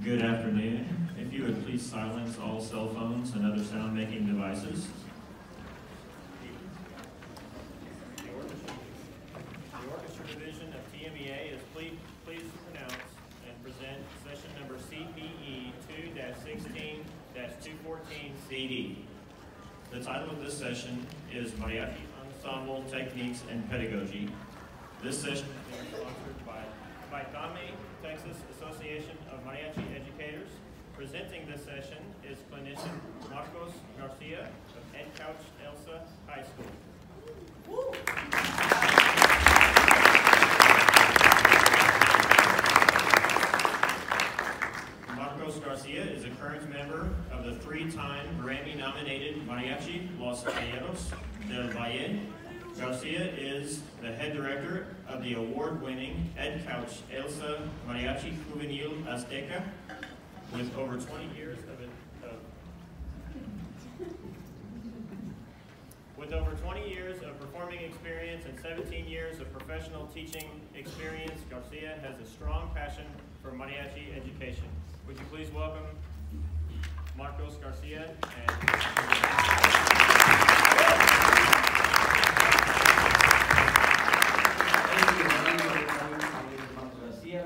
Good afternoon. If you would please silence all cell phones and other sound-making devices. The orchestra division of TMEA is pleased to pronounce and present session number CPE 2-16-214 CD. The title of this session is Mariachi Ensemble Techniques and Pedagogy. This session is sponsored by TMEA, Texas Association of Mariachi Educators. Presenting this session is clinician Marcos Garcia of Edcouch-Elsa High School. Marcos Garcia is a current member of the three-time Grammy-nominated Mariachi Los Caballeros del Valle. Garcia is the head director of the award-winning Edcouch-Elsa Mariachi Juvenil Azteca, with over 20 years of performing experience and 17 years of professional teaching experience. Garcia has a strong passion for mariachi education. Would you please welcome Marcos Garcia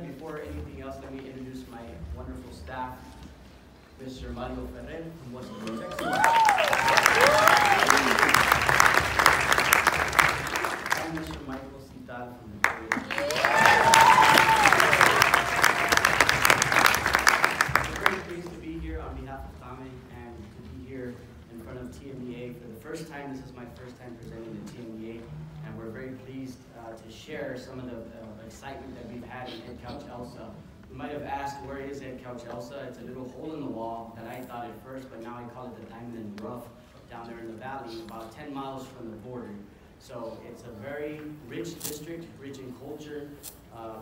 Before anything else, let me introduce my wonderful staff, Mr. Mario Ferrer from Washington, Texas, and Mr. Michael Cital from the Korea. We're very pleased to be here on behalf of TMEA and to be here in front of TMEA for the first time. This is my first time presenting to TMEA, and we're very pleased to share some of the excitement that we've had in Edcouch-Elsa. You might have asked, where is Edcouch-Elsa? It's a little hole in the wall that I thought at first, but now I call it the Diamond in the Rough down there in the valley, about 10 miles from the border. So it's a very rich district, rich in culture,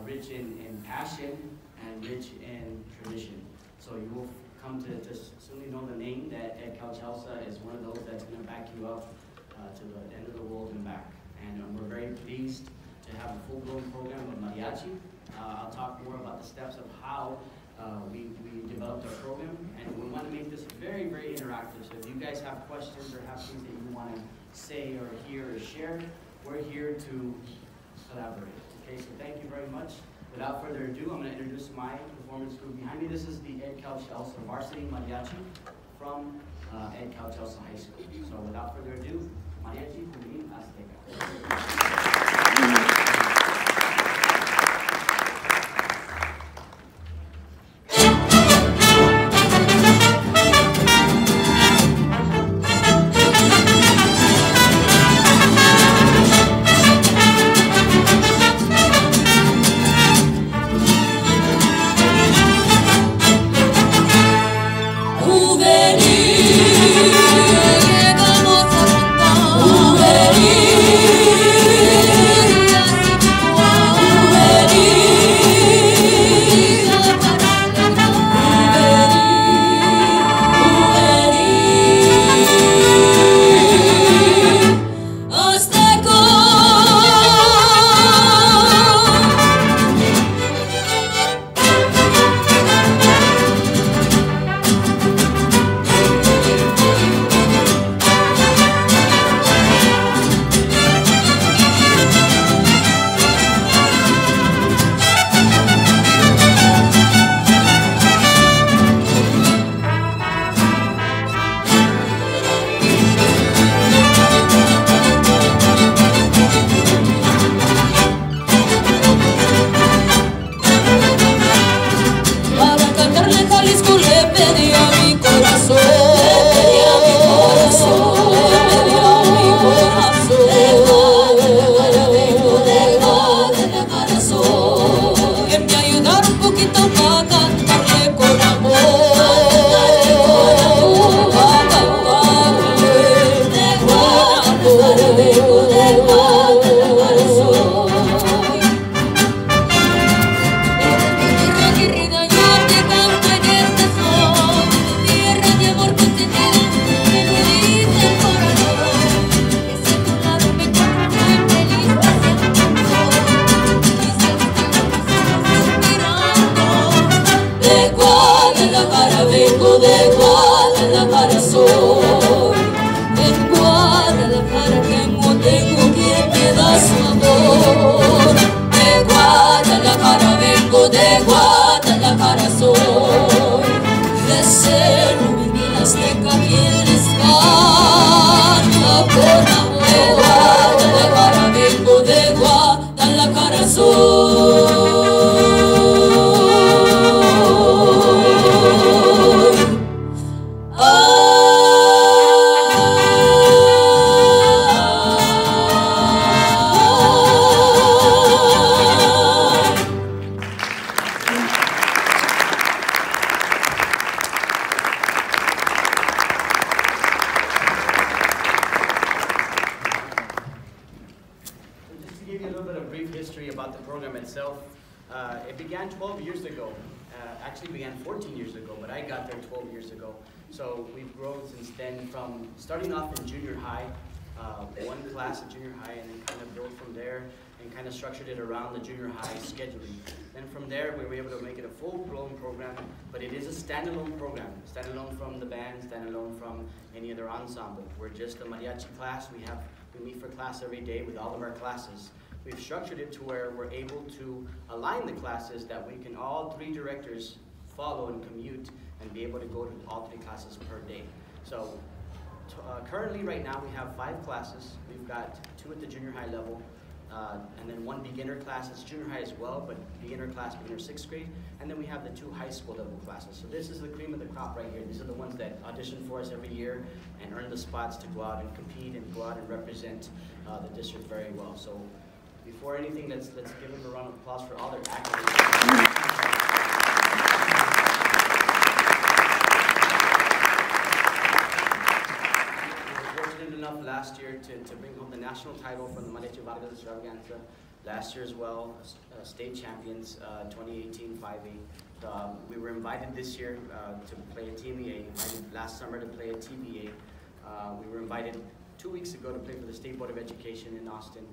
rich in passion, and rich in tradition. So you will come to certainly know the name that Edcouch-Elsa is one of those that's going to back you up to the end of the world and back. And we're very pleased to have a full-blown program of mariachi. I'll talk more about the steps of how we developed our program, and we want to make this very, very interactive. So if you guys have questions or have things that you want to say or hear or share, we're here to collaborate. Okay, so thank you very much. Without further ado, I'm going to introduce my performance group behind me. This is the Edcouch-Elsa Varsity Mariachi from Edcouch-Elsa High School. So without further ado, Mariachi Juvenil Azteca. Juvenil began 12 years ago. Actually began 14 years ago, but I got there 12 years ago. So we've grown since then from starting off in junior high, one class at junior high, and then kind of built from there and kind of structured it around the junior high scheduling. Then from there, we were able to make it a full-blown program, but it is a standalone program, standalone from the band, standalone from any other ensemble. We're just a mariachi class. We meet for class every day with all of our classes. We've structured it to where we're able to align the classes that we can all three directors follow and commute and be able to go to all three classes per day. So currently right now we have 5 classes. We've got 2 at the junior high level, and then 1 beginner class. It's junior high as well, but beginner class, beginner 6th grade. And then we have the 2 high school level classes. So this is the cream of the crop right here. These are the ones that audition for us every year and earn the spots to go out and compete and go out and represent the district very well. So before anything, let's give them a round of applause for all their accolades. Enough last year to bring home the national title from the Mariachi Juvenil Azteca. Last year as well, state champions, 2018 5A. We were invited this year to play a TMEA, invited last summer to play a TBA. We were invited 2 weeks ago to play for the State Board of Education in Austin.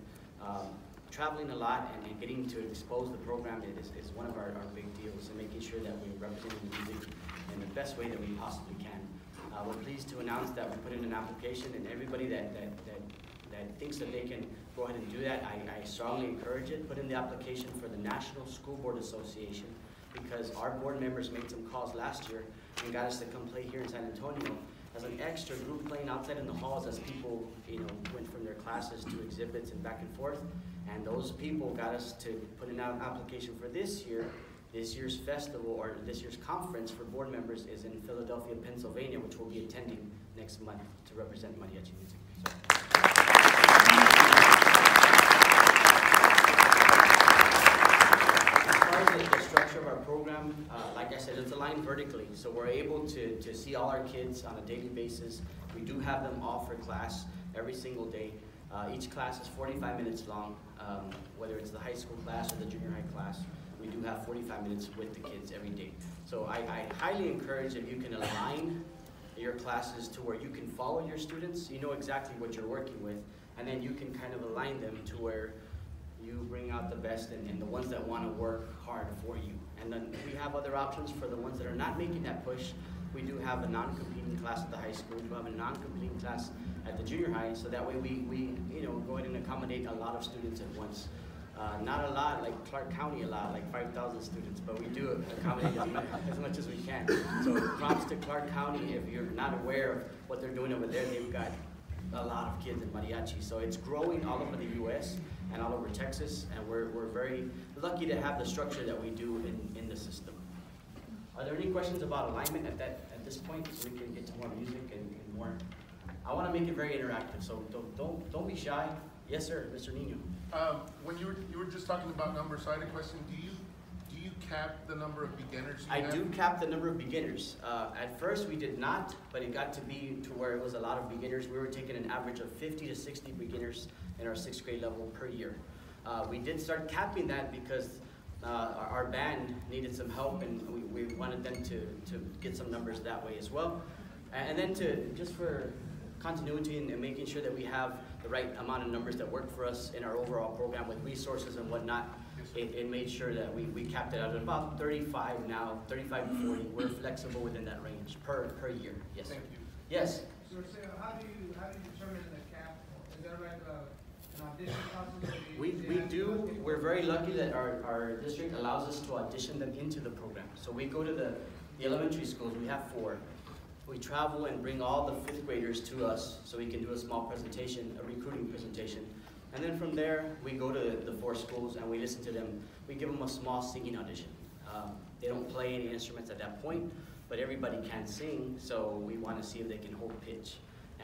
Traveling a lot and getting to expose the program is one of our big deals, and making sure that we're representing the music in the best way that we possibly can. We're pleased to announce that we put in an application, and everybody that thinks that they can go ahead and do that, I strongly encourage it. Put in the application for the National School Board Association, because our board members made some calls last year and got us to come play here in San Antonio as an extra group, playing outside in the halls as people went from their classes to exhibits and back and forth. And those people got us to put in an application for this year. This year's festival, or this year's conference for board members, is in Philadelphia, Pennsylvania, which we'll be attending next month to represent mariachi music. As far as the structure of our program, like I said, it's aligned vertically, so we're able to see all our kids on a daily basis. We do have them all for class every single day. Each class is 45 minutes long, whether it's the high school class or the junior high class. We do have 45 minutes with the kids every day. So I highly encourage if you can align your classes to where you can follow your students, you know exactly what you're working with, and then you can kind of align them to where you bring out the best and the ones that want to work hard for you. And then we have other options for the ones that are not making that push. We do have a non-competing class at the high school. We do have a non-competing class at the junior high, so that way we go ahead and accommodate a lot of students at once. Not a lot, like Clark County a lot, like 5,000 students, but we do accommodate as much as we can. So props to Clark County. If you're not aware of what they're doing over there, they've got a lot of kids in mariachi. So it's growing all over the U.S. and all over Texas, and we're very lucky to have the structure that we do in the system. Are there any questions about alignment at this point, so we can get to more music and more? I want to make it very interactive, so don't be shy. Yes, sir, Mr. Nino. When you were just talking about numbers, so I had a question. Do you cap the number of beginners? I do cap the number of beginners. At first we did not, but it got to be to where it was a lot of beginners. We were taking an average of 50 to 60 beginners in our 6th grade level per year. We did start capping that because our band needed some help, and we wanted them to get some numbers that way as well. And then just for continuity and making sure that we have the right amount of numbers that work for us in our overall program with resources and whatnot, it made sure that we capped it out at about 35 now, 35 to 40. We're flexible within that range per year. Yes. Thank you. Yes. So how do you determine the cap? Is there like an audition process? We do. We're very lucky that our district allows us to audition them into the program. So we go to the elementary schools. We have 4. We travel and bring all the 5th graders to us so we can do a small presentation, a recruiting presentation. And then from there, we go to the 4 schools and we listen to them. We give them a small singing audition. They don't play any instruments at that point, but everybody can sing, so we want to see if they can hold pitch.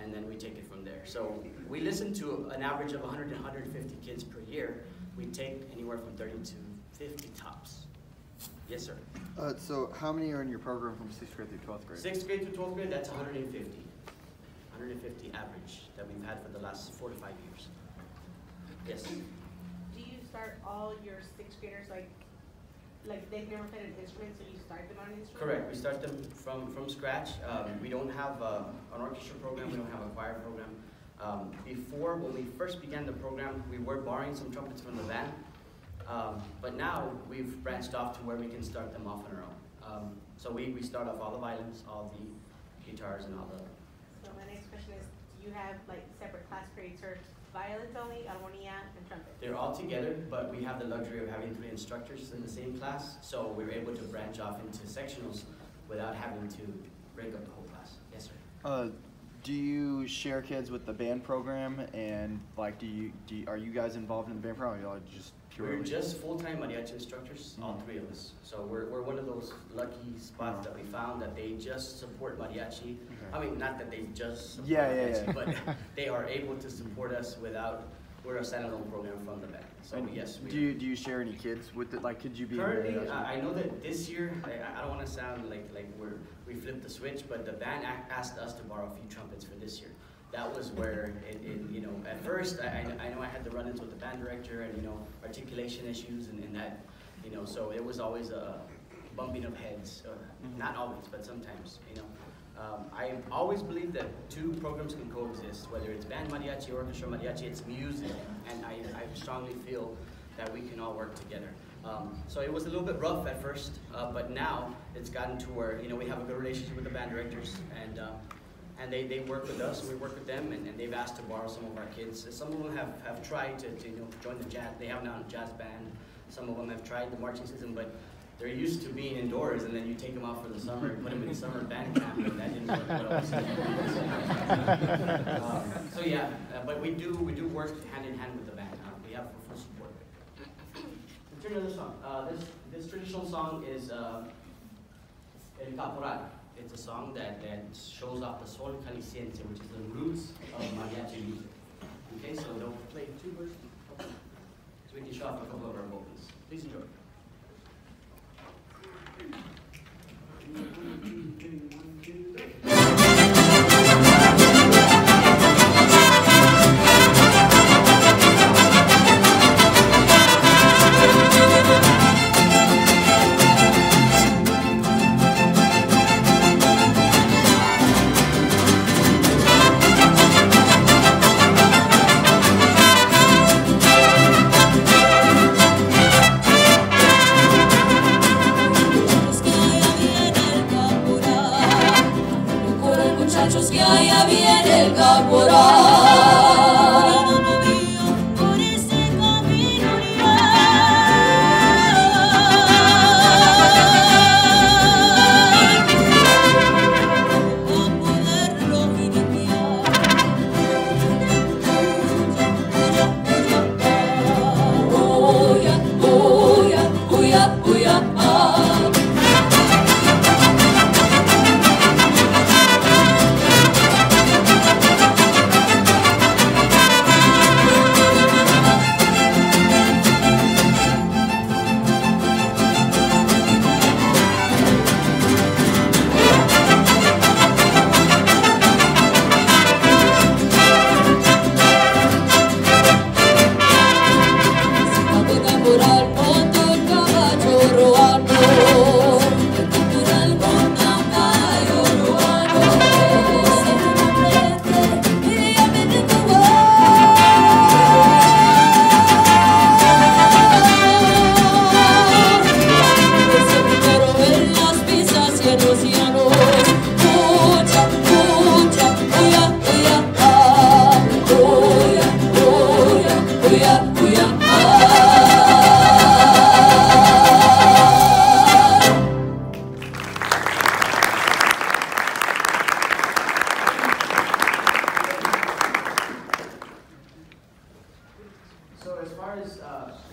And then we take it from there. So we listen to an average of 100 to 150 kids per year. We take anywhere from 30 to 50 tops. Yes, sir. So how many are in your program from 6th grade through 12th grade? 6th grade through 12th grade, that's 150. 150 average that we've had for the last 4 to 5 years. Yes. Do you start all your 6th graders like like they've never played an instrument, so you start them on an instrument? Correct. We start them from scratch. We don't have an orchestra program. We don't have a choir program. Before, when we first began the program, we were borrowing some trumpets from the band. But now we've branched off to where we can start them off on our own. So we start off all the violins, all the guitars, and all the... So my next question is, do you have like separate class periods for violins only, armonia, and trumpet? They're all together, but we have the luxury of having 3 instructors in the same class, so we're able to branch off into sectionals without having to break up the whole class. Yes, sir. Do you share kids with the band program, and like, are you guys involved in the band program, or y'all just purely? We're just full-time mariachi instructors, all 3 of us. So we're one of those lucky spots that we found that they just support mariachi. Okay. I mean, not that they just support mariachi, but they are able to support us without. We're a standalone program from the band. So and yes. Do you share any kids with it? Like, could you be currently? I know that this year, I don't want to sound like we flipped the switch, but the band asked us to borrow a few trumpets for this year. That was where you know, at first I know I had to run into the band director and, you know, articulation issues and that, you know, so it was always a bumping of heads, not always, but sometimes, you know. I always believe that 2 programs can coexist, whether it's band mariachi, orchestra mariachi, it's music, and I strongly feel that we can all work together. So it was a little bit rough at first, but now it's gotten to where, you know, we have a good relationship with the band directors, and they work with us, we work with them, and they've asked to borrow some of our kids. Some of them have tried to you know, join the jazz. They have now a jazz band. Some of them have tried the marching system, but they're used to being indoors, and then you take them out for the summer and put them in summer band camp, and that didn't work well. So yeah, but we do work hand in hand with the band. We have full support. Let's turn to the song. This traditional song is El Caporal. It's a song that shows off the sol caliciense, which is the roots of mariachi music. Okay, so they'll play 2 verses, so we can show off a couple of our vocals. Please enjoy.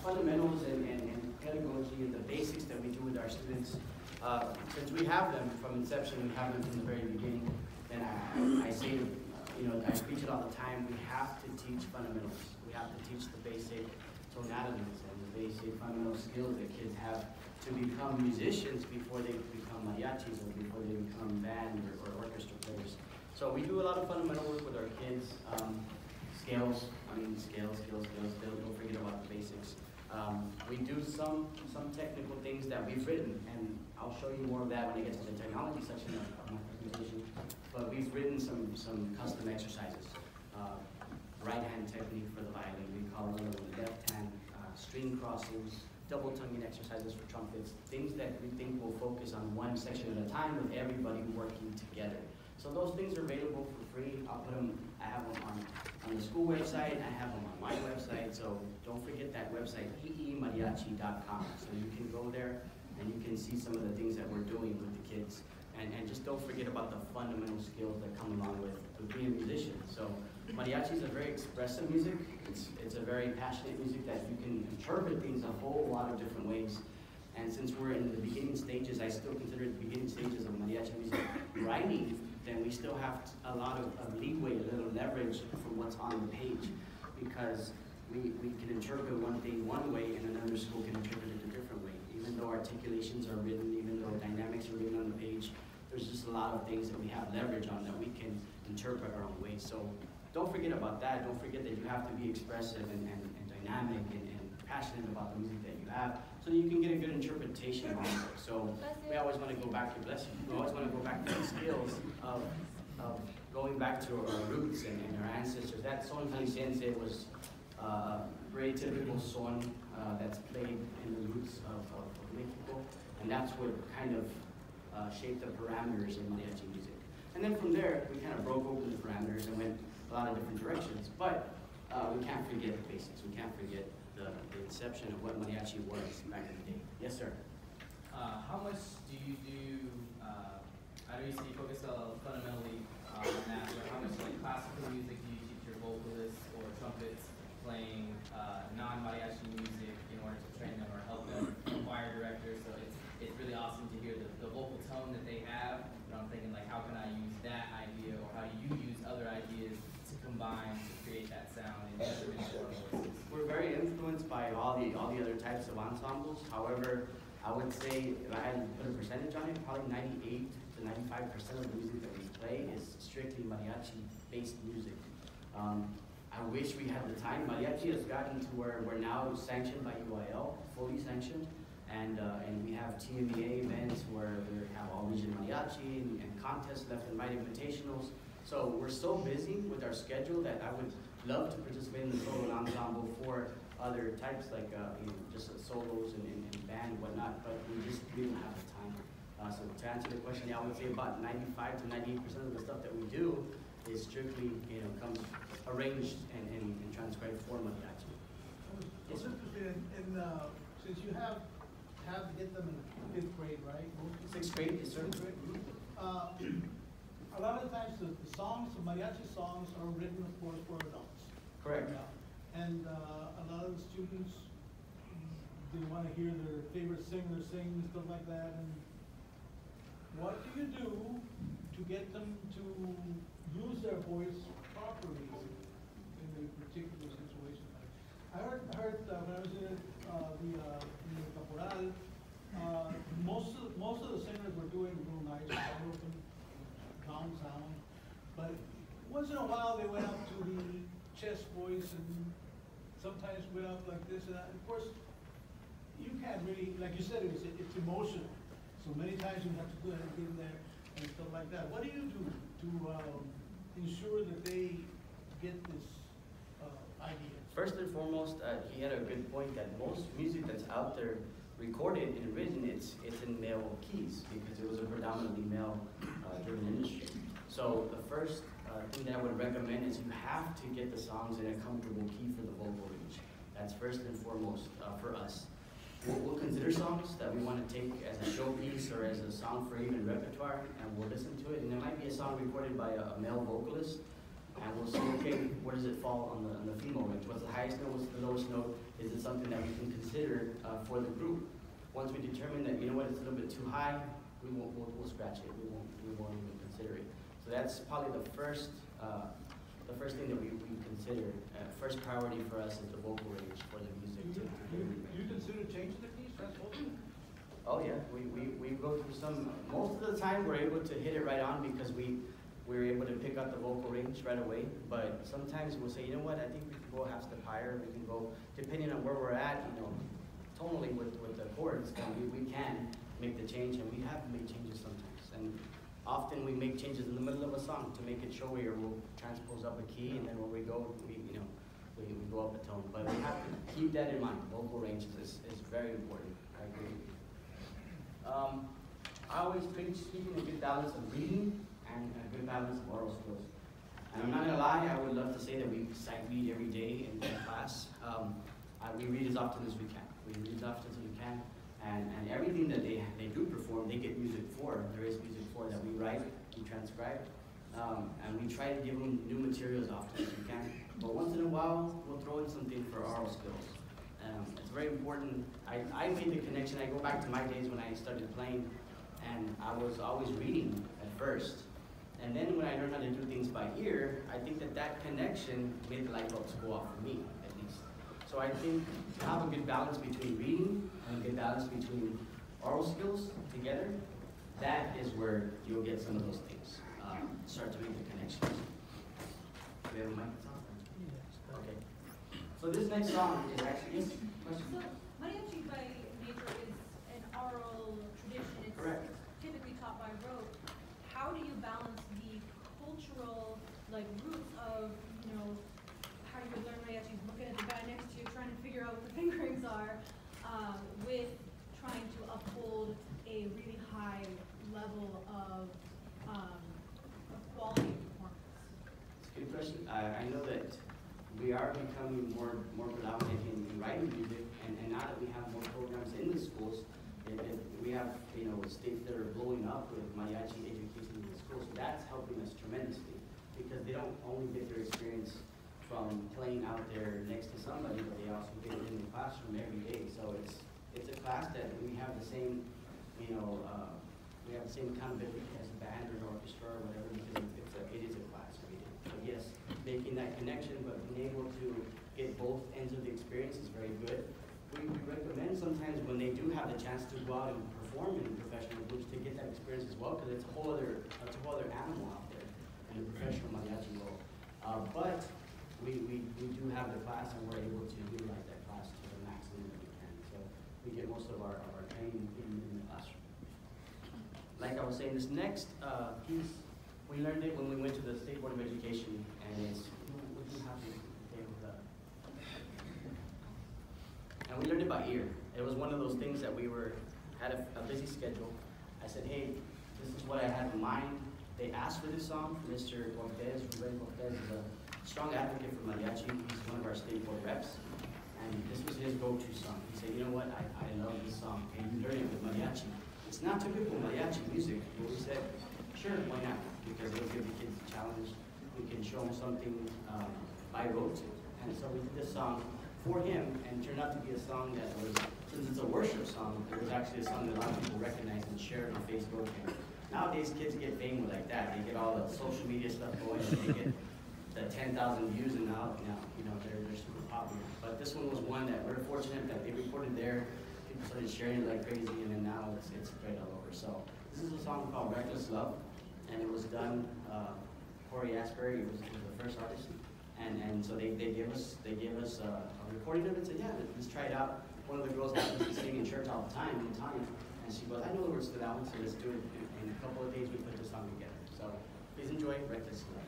fundamentals and pedagogy and the basics that we do with our students, since we have them from inception, we have them from the very beginning, and I say, I preach it all the time, we have to teach fundamentals. We have to teach the basic tonalities and the basic fundamental skills that kids have to become musicians before they become mariachis or before they become band or orchestra players. So we do a lot of fundamental work with our kids. Scales, don't forget about the basics. We do some technical things that we've written, and I'll show you more of that when I get to the technology section of my presentation. But we've written some custom exercises. Right hand technique for the violin, we call it the left hand, string crossings, double tonguing exercises for trumpets, things that we think will focus on one section at a time with everybody working together. So those things are available for free. I have them on the school website, I have them on my website, so don't forget that website, eemariachi.com. So you can go there and you can see some of the things that we're doing with the kids. And just don't forget about the fundamental skills that come along with being a musician. So mariachi is a very expressive music. It's a very passionate music that you can interpret things a whole lot of different ways. And since we're in the beginning stages, I still consider it the beginning stages of mariachi music writing, then we still have a lot of leeway, a little leverage from what's on the page, because we can interpret one thing one way and another school can interpret it a different way. Even though articulations are written, even though dynamics are written on the page, there's just a lot of things that we have leverage on that we can interpret our own way. So don't forget about that. Don't forget that you have to be expressive and dynamic and passionate about the music that you have, so that you can get a good interpretation of it. So we always want to go back to, bless you, we always want to go back to the skills of going back to our roots and our ancestors. That son jalisciense was a very typical son that's played in the roots of Mexico, and that's what kind of shaped the parameters in mariachi music. And then from there, we kind of broke open the parameters and went a lot of different directions. But we can't forget the basics. We can't forget the inception of what mariachi was back in the day. Yes, sir. How much do you do, I know you said you focus fundamentally on that, but how much like classical music do you teach your vocalists or trumpets playing non-mariachi music in order to train them or help them choir directors? So it's really awesome to hear the vocal tone that they have, but I'm thinking like, how can I use that idea, or how do you use other ideas to combine to create that sound in different voices? We're very influenced by all the other types of ensembles. However, I would say, if I had to put a percentage on it, probably 98 to 95% of the music that we play is strictly mariachi-based music. I wish we had the time. Mariachi has gotten to where we're now sanctioned by UIL, fully sanctioned, and we have TMEA events where we have all region mariachi and contests left and right, invitationals. So we're so busy with our schedule that I would love to participate in the solo ensemble for other types, like just solos and band and whatnot, but we don't have the time. So to answer the question, yeah, I would say about 95 to 98% of the stuff that we do is strictly, comes arranged and transcribed for mariachi. Yes, sir. And since you have to get them in 5th grade, right? 6th grade, yes, sir. 6th grade. A lot of times the songs, the mariachi songs, are written, of course, for adults. Correct. Yeah. And a lot of the students, they want to hear their favorite singer sing and stuff like that. And what do you do to get them to use their voice properly in a particular situation? I heard when I was in the caporal, most of the singers were doing real nice, open, calm sound, but once in a while they went up to the chest voice and sometimes went up like this and that. And of course, you can't really, like you said, it's emotional. So many times you have to go ahead and get in there and stuff like that. What do you do to ensure that they get this idea? First and foremost, he had a good point that most music that's out there recorded and written, it's in male keys because it was a predominantly male driven industry. So the first thing that I would recommend is you have to get the songs in a comfortable key for the vocal range. That's first and foremost for us. We'll consider songs that we want to take as a showpiece or as a song for even repertoire, and we'll listen to it. And there might be a song recorded by a male vocalist, and we'll see, okay, where does it fall on the female range? What's the highest note? What's the lowest note? Is it something that we can consider for the group? Once we determine that, you know what, it's a little bit too high, we'll scratch it. We won't even consider it. So that's probably the first thing that we consider. First priority for us is the vocal range for the music. Do you consider changing the keys? Oh yeah, we go through some. Most of the time we're able to hit it right on because we're able to pick out the vocal range right away, but sometimes we'll say, you know what, I think we can go half step higher, we can go, depending on where we're at, you know, tonally with the chords, then we can make the change, and we have made changes sometimes. And often we make changes in the middle of a song to make it showier. We'll transpose up a key, and then when we go, we go up a tone. But we have to keep that in mind. Vocal range is very important. I agree. I always preach keeping a good balance of reading and a good balance of oral skills. And I'm not gonna lie, I would love to say that we sight read every day in class. We read as often as we can. We read as often as we can. And everything that they do perform, they get music for. There is music for that we write, we transcribe. And we try to give them new materials as often as we can. But once in a while, we'll throw in something for oral skills. It's very important. I made the connection. I go back to my days when I started playing, and I was always reading at first. And then when I learned how to do things by ear, I think that connection made the light bulbs go off for me, at least. So I think to have a good balance between reading and a good balance between oral skills together, that is where you'll get some of those things. Start to make the connections. Do we have a mic? Okay. So this next song is actually, yes, question? So Mariachi by nature is an oral tradition. It's Correct. typically taught by rote. How do you balance the cultural roots of, how you would learn mariachi, looking at the guy next to you, trying to figure out what the fingerings are, with trying to uphold a really high level of quality of performance? It's a good question. I know that we are becoming more predominant in writing music, and now that we have more programs in the schools, we have states that are blowing up with mariachi education in the schools. So that's helping us tremendously, because they don't only get their experience from playing out there next to somebody, but they also get it in the classroom every day. So it's a class that we have the same we have the same accountability as a band or an orchestra or whatever, because it is a class every day. But yes, making that connection, but being able to get both ends of the experience is very good. We recommend sometimes when they do have the chance to go out and perform in professional groups to get that experience as well, because it's a whole other animal out there in the professional mariachi world. But we do have the class, and we're able to utilize that class to the maximum that we can. So we get most of our training in the classroom. Like I was saying, this next piece, we learned it when we went to the State Board of Education, and it's, what do you have there with that? And we learned it by ear. It was one of those things that we had a busy schedule. I said, hey, this is what I had in mind. They asked for this song. Mr. Cortez, Ruben Cortez, is a strong advocate for mariachi. He's one of our State Board reps. And this was his go-to song. He said, you know what, I love this song. Can you learn it with mariachi? It's not typical mariachi music, but we said, sure, why not? Because it'll give the kids a challenge. We can show them something by rote. And so we did this song for him, and it turned out to be a song that was, since it's a worship song, it was actually a song that a lot of people recognized and shared on Facebook. And nowadays, kids get famous like that. They get all the social media stuff going, and they get the 10,000 views, and now they're super popular. But this one was one that we're fortunate that they recorded there. People started sharing it like crazy, and then now it's spread all over. So this is a song called Reckless Love, and it was done, Corey Asbury, was the first artist. And so they gave us a recording of it and said, yeah, let's try it out. One of the girls happens to sing in church all the time, and she goes, I know the words to that one, so let's do it. In a couple of days, we put this song together. So please enjoy Reckless Love.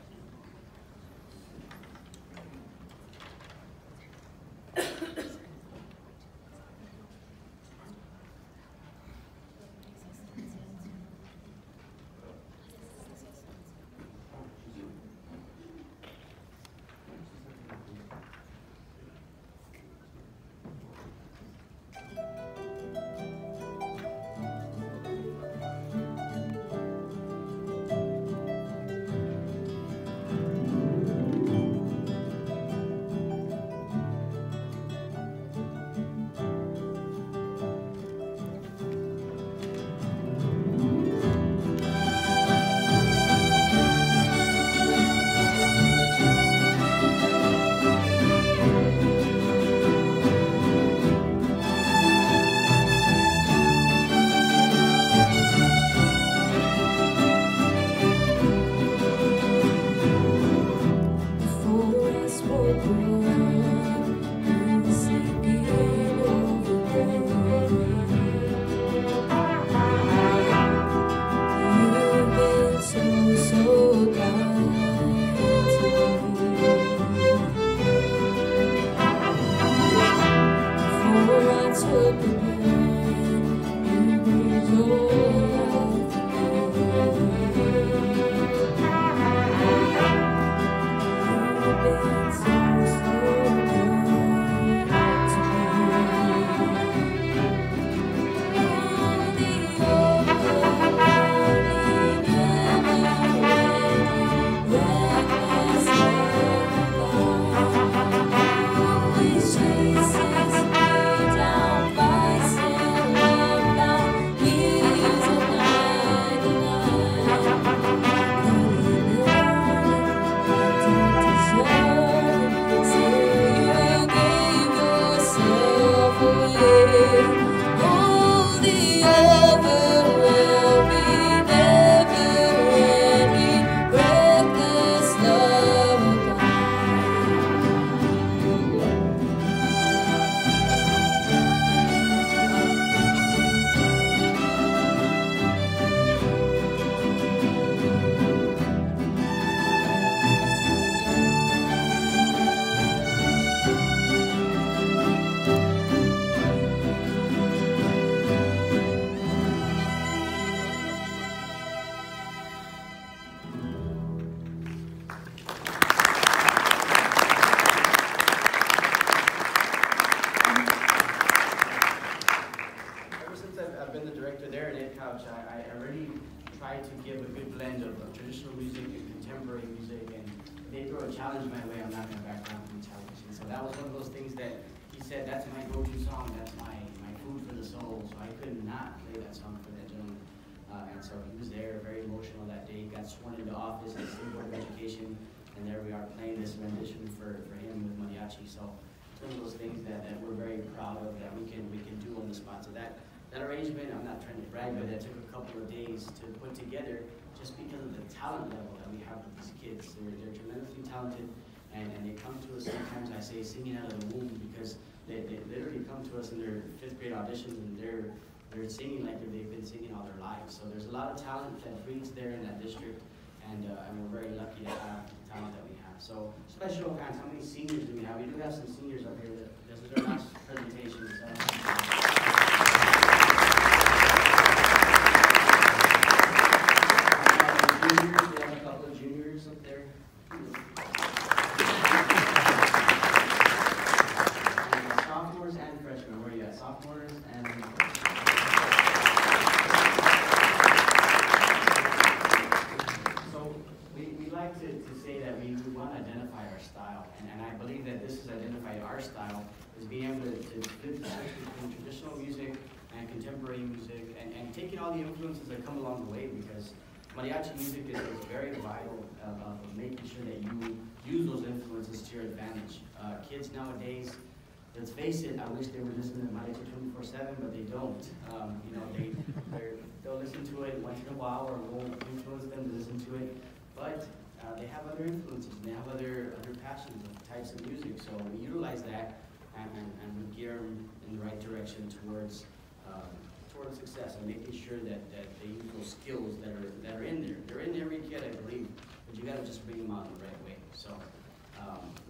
challenge my way, I'm not going to back down from the challenge. And so that was one of those things that he said, that's my go-to song, that's my food for the soul. So I could not play that song for that gentleman. And so he was there, very emotional that day. He got sworn into office at the State Board of Education, and there we are playing this rendition for him with mariachi. So it's one of those things that we're very proud of that we can do on the spot. So that arrangement, I'm not trying to brag, but that took a couple of days to put together just because of the talent level that we have with these kids. They're tremendously talented, and they come to us sometimes, I say, singing out of the womb, because they literally come to us in their 5th grade auditions, and they're singing like they've been singing all their lives. So there's a lot of talent that breeds there in that district, and we're very lucky to have the talent that we have. So special events, how many seniors do we have? We do have some seniors up here. This is our last presentation. So. Juniors, we have a couple of juniors up there. And sophomores and freshmen. Where are you at? Sophomores and... So we like to say that we want to identify our style. And I believe that this has identified our style, is being able to flip the switch between traditional music and contemporary music, and taking all the influences that come along the way, because mariachi music is very vital of making sure that you use those influences to your advantage. Kids nowadays, let's face it, I wish they were listening to mariachi 24/7, but they don't. You know, they'll listen to it once in a while, or we'll influence them to listen to it. But they have other influences, and they have other passions of types of music. So we utilize that, and we gear them in the right direction towards success, and making sure that they use those skills that are in there. They're in every kid, I believe, but you got to just bring them out in the right way. So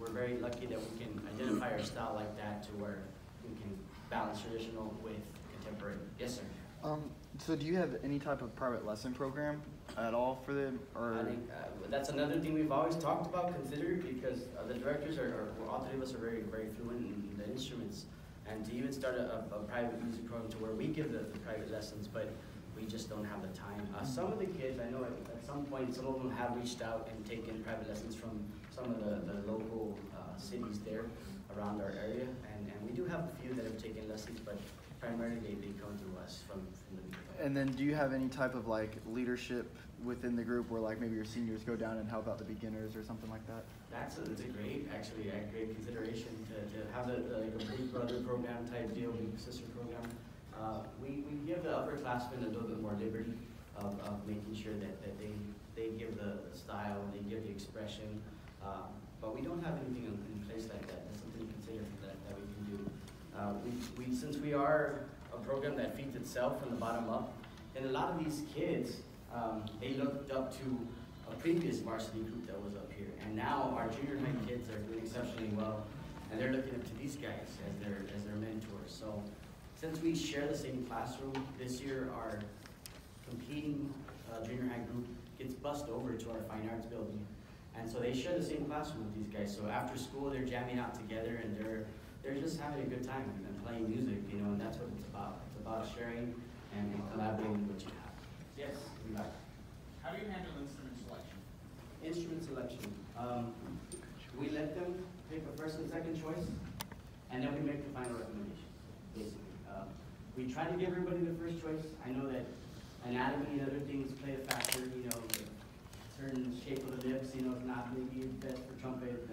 we're very lucky that we can identify our style like that, to where we can balance traditional with contemporary. Yes, sir. So do you have any type of private lesson program at all for them? Or I think that's another thing we've always talked about, considered, because the directors all three of us are very, very fluent in the instruments. And to even start a private music program to where we give the private lessons, but we just don't have the time. Some of the kids, I know at some point, some of them have reached out and taken private lessons from some of the local cities there around our area. And we do have a few that have taken lessons, but primarily they come through us from the music. And then do you have any type of like leadership within the group, where like maybe your seniors go down and help out the beginners or something like that? That's a great consideration to have like a big brother program type deal, big sister program. We give the upperclassmen a little bit more liberty of making sure that they give the style, they give the expression, but we don't have anything in place like that. That's something to consider that we can do. Since we are a program that feeds itself from the bottom up, and a lot of these kids, they looked up to a previous varsity group that was up here, and now our junior high kids are doing exceptionally well, and they're looking up to these guys as their mentors. So since we share the same classroom, this year our competing junior high group gets bussed over to our fine arts building, and so they share the same classroom with these guys. So after school, they're jamming out together, and they're just having a good time and playing music, you know, and that's what it's about. It's about sharing and collaborating with what you have. Yes, we got it. How do you handle instrument selection? Instrument selection. We let them pick a first and second choice, and then we make the final recommendation, basically. We try to give everybody the first choice. I know that anatomy and other things play a factor, you know, the certain shape of the lips, you know, is not maybe best for trumpet.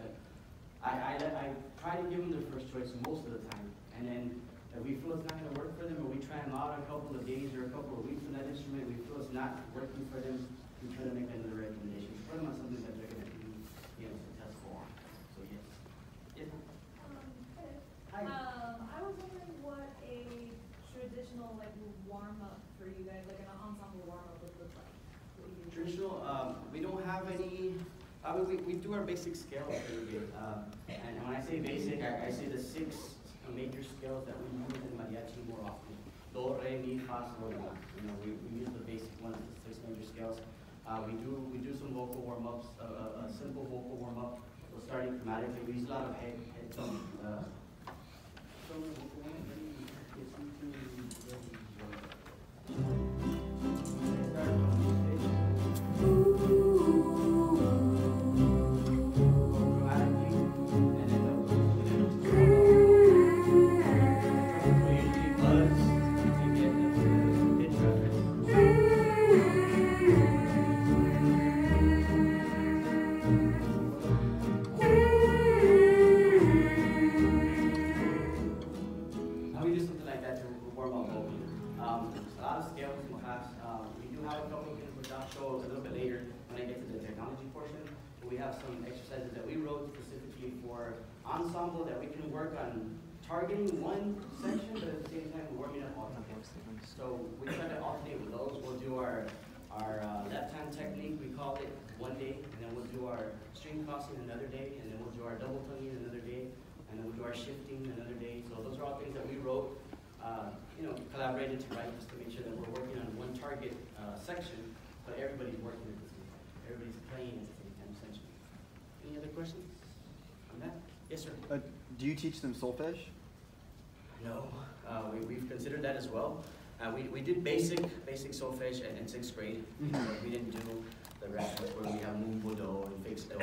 I try to give them their first choice most of the time, and then if we feel it's not going to work for them, or we try them out a couple of days or a couple of weeks on that instrument, we feel it's not working for them, we try to make another recommendation. Put them on something that they're going to be, you know, successful on. So yes. Yes. Hi. I was wondering what a traditional like warm-up for you guys, like an ensemble warm-up would look like. Traditional, we don't have any. We do our basic scales pretty good. And when I say basic, I say the 6 major scales that we use in mariachi more often. Do, re, mi, fa, sol, la. You know, we use the basic ones, the 6 major scales. We do some vocal warm-ups, a simple vocal warm-up. So starting chromatically, we use a lot of head tone. some exercises that we wrote specifically for ensemble that we can work on targeting one section, but at the same time warming up all the So we try to alternate with those. We'll do our left-hand technique, we call it, one day, and then we'll do our string crossing another day, and then we'll do our double tonguing another day, and then we'll do our shifting another day. So those are all things that we wrote, collaborated to write just to make sure that we're working on one target section, but everybody's working at the same time. Everybody's playing at the same time, essentially. Any other questions on that? Yes, sir. Do you teach them solfege? No, we've considered that as well. We did basic solfege in 6th grade. We didn't do the rest where we have mumbo and fixed do.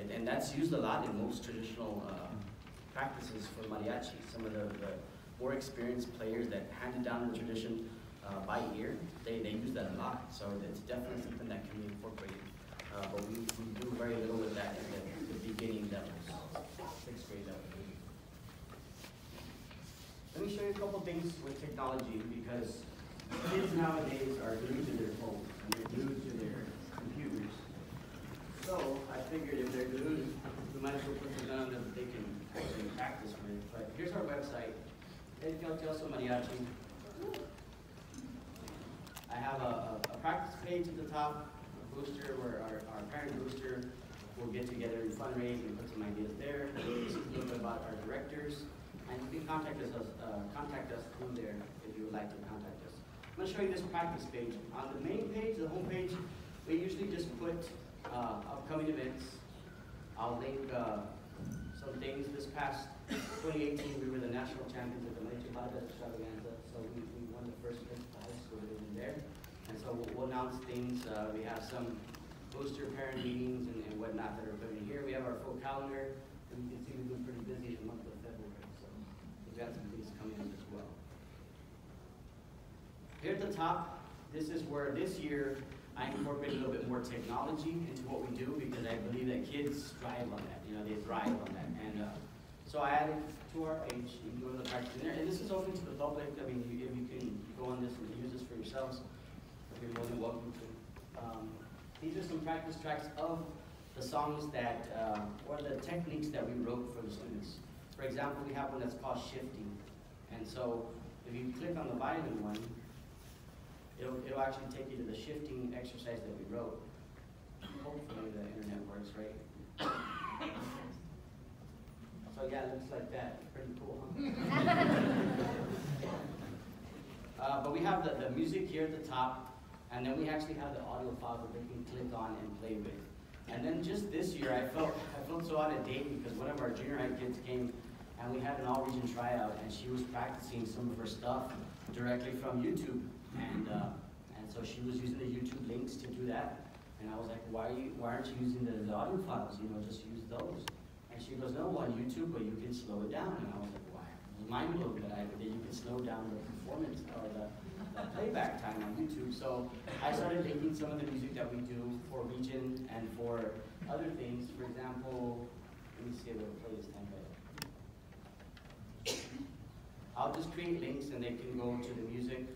And that's used a lot in most traditional practices for mariachi. Some of the more experienced players that handed down the tradition by ear, they use that a lot. So it's definitely something that can be incorporated. But we do very little with that in the beginning levels, 6th grade level. Let me show you a couple things with technology, because kids nowadays are glued to their phones and they're glued to their computers. So I figured if they're glued, we might as well put something on them that they can actually practice with. But here's our website, Edcouch-Elsa Mariachi. I have a practice page at the top, a booster where our parent booster will get together and fundraise and put some ideas there. This is a little bit about our directors. And you can contact us through there if you would like to contact us. I'm going to show you this practice page. On the main page, the home page, we usually just put upcoming events. I'll link some things. This past 2018, we were the national champions at the Mariachi Extravaganza, so we won the first place prize, so we're in there. And so we'll announce things. We have some booster parent meetings and whatnot that are put in here. We have our full calendar, and you can see we've been pretty busy in the month of February. We've got some things coming up as well. Here at the top, this is where this year I incorporated a little bit more technology into what we do, because I believe that kids thrive on that. They thrive on that. And so I added to our page, you can go to the practice in there. And this is open to the public. I mean, if you can go on this and use this for yourselves, you're more than welcome to. These are some practice tracks of the songs that, or the techniques that we wrote for the students. For example, we have one that's called shifting. And so if you click on the violin one, it'll actually take you to the shifting exercise that we wrote. Hopefully the internet works, right? So yeah, it looks like that. Pretty cool, huh? But we have the music here at the top, and then we actually have the audio file that they can click on and play with. And then just this year, I felt so out of date, because one of our junior high kids came and we had an all-region tryout, and she was practicing some of her stuff directly from YouTube. And so she was using the YouTube links to do that. And I was like, why aren't you using the audio files? Just use those. And she goes, no, on YouTube, but you can slow it down. And I was like, why? I was mind blown that you can slow down the performance or the playback time on YouTube. So I started linking some of the music that we do for region and for other things. For example, let me see if it'll play this time better. I'll just create links and they can go to the music.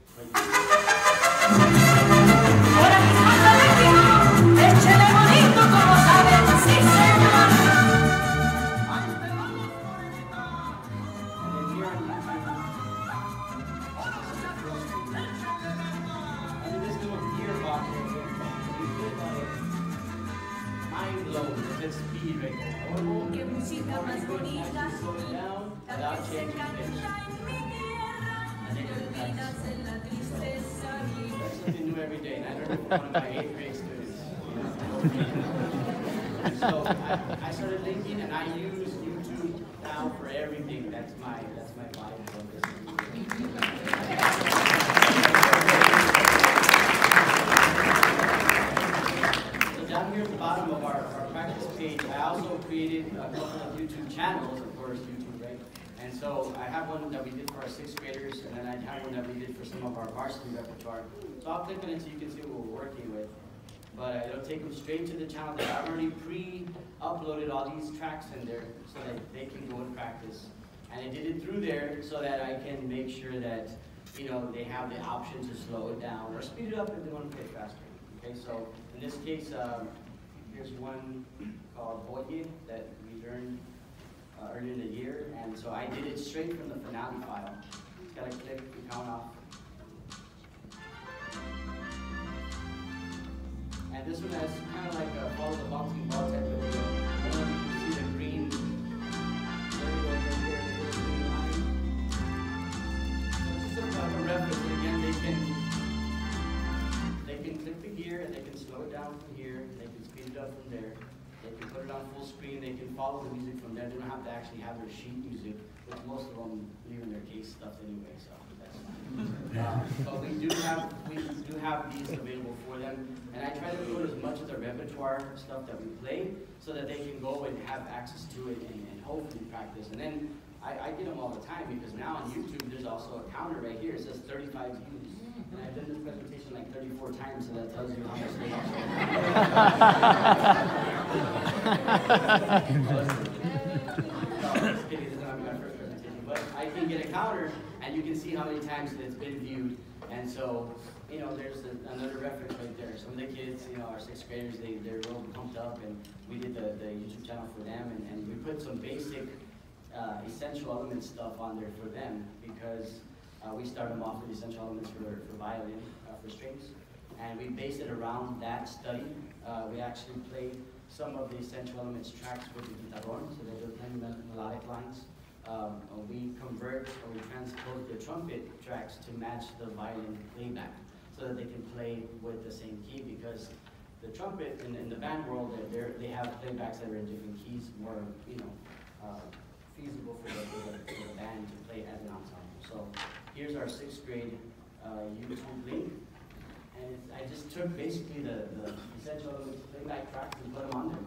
Speed right there. Down without changing pitch. That's something new every day, and I learned it from one of my 8th grade students. So I started thinking, and I use YouTube now for everything. That's my vibe for this. Down here at the bottom of our practice page, I also created a couple of YouTube channels, of course, YouTube, right? And so I have one that we did for our 6th graders, and then I have one that we did for some of our varsity repertoire. So I'll click on it so you can see what we're working with. But it'll take them straight to the channel that I've already pre-uploaded all these tracks in there so that they can go and practice. And I did it through there so that I can make sure that, they have the option to slow it down or speed it up if they want to play faster. Okay, so in this case, Here's one called Oye that we learned earlier in the year, and so I did it straight from the finale file. Just gotta click and count off. And this one has kind of like a follow the bouncing ball type of video. I don't know if you can see the green. There we go, right there, the little green line. So it's just a reference, but again, they can click the gear and they can slow it down from here. They can speed it up from there. They can put it on full screen. They can follow the music from there. They don't have to actually have their sheet music, which most of them leave in their case stuff anyway, so that's fine. But we do have these available for them, and I try to put as much of the repertoire stuff that we play so that they can go and have access to it and hopefully practice. And then I get them all the time because now on YouTube there's also a counter right here. It says 35 views. And I've done this presentation like 34 times, so that tells you how much they No, just kidding, this is not my first presentation. But I can get a counter, and you can see how many times it's been viewed. And so, you know, there's another reference right there. Some of the kids, you know, our 6th graders, they're real pumped up, and we did the YouTube channel for them, and we put some basic essential element stuff on there for them because we start them off with essential elements for violin, for strings, and we base it around that study. We actually play some of the essential elements tracks with the guitarron, so that they're playing melodic lines. We convert or we transpose the trumpet tracks to match the violin playback, so that they can play with the same key, because the trumpet in the band world, they have playbacks that are in different keys, more, you know, feasible for the band to play as an ensemble. So here's our 6th grade YouTube link, and I just took basically the essential elements playback tracks and put them on there,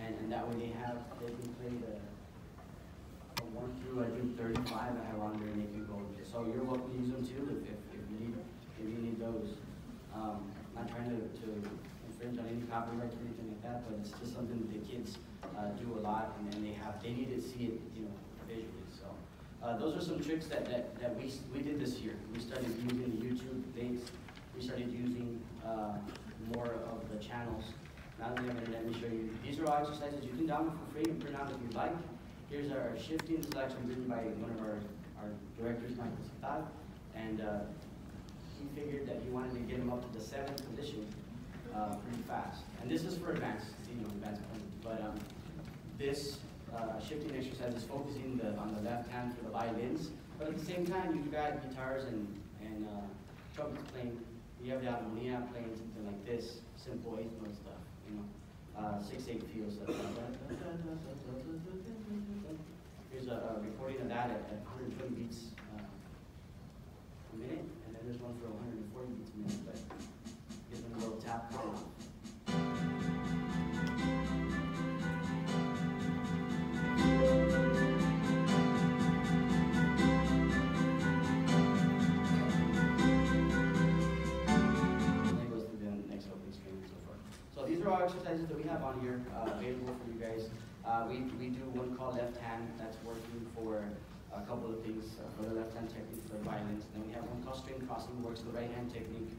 and that way they can play the 1 through I think 35 I have on there, and they can go. So you're welcome to use them too if you need those. Not trying to infringe on any copyrights or anything like that, but it's just something that the kids do a lot, and then they need to see it, you know, visually. So those are some tricks that we did this year. We started using the YouTube links. We started using more of the channels. Now that let me show you. These are all exercises you can download for free and print out if you'd like. Here's our shifting. This is actually written by one of our directors, Michael Satad, and he figured that he wanted to get him up to the 7th position pretty fast. And this is for advanced, you know, advanced playing. But this shifting exercise is focusing on the left hand for the violins, but at the same time you've got guitars and trumpets playing. You have the armonia playing something like this, simple 8th note stuff, you know, 6/8 feels. Here's a recording of that at 120 beats a minute, and then there's one for 140 beats a minute, but gives them a little tap. So these are all exercises that we have on here available for you guys. We do one called left hand that's working for a couple of things, for the left hand technique for violins. And then we have one called string crossing, works the right hand technique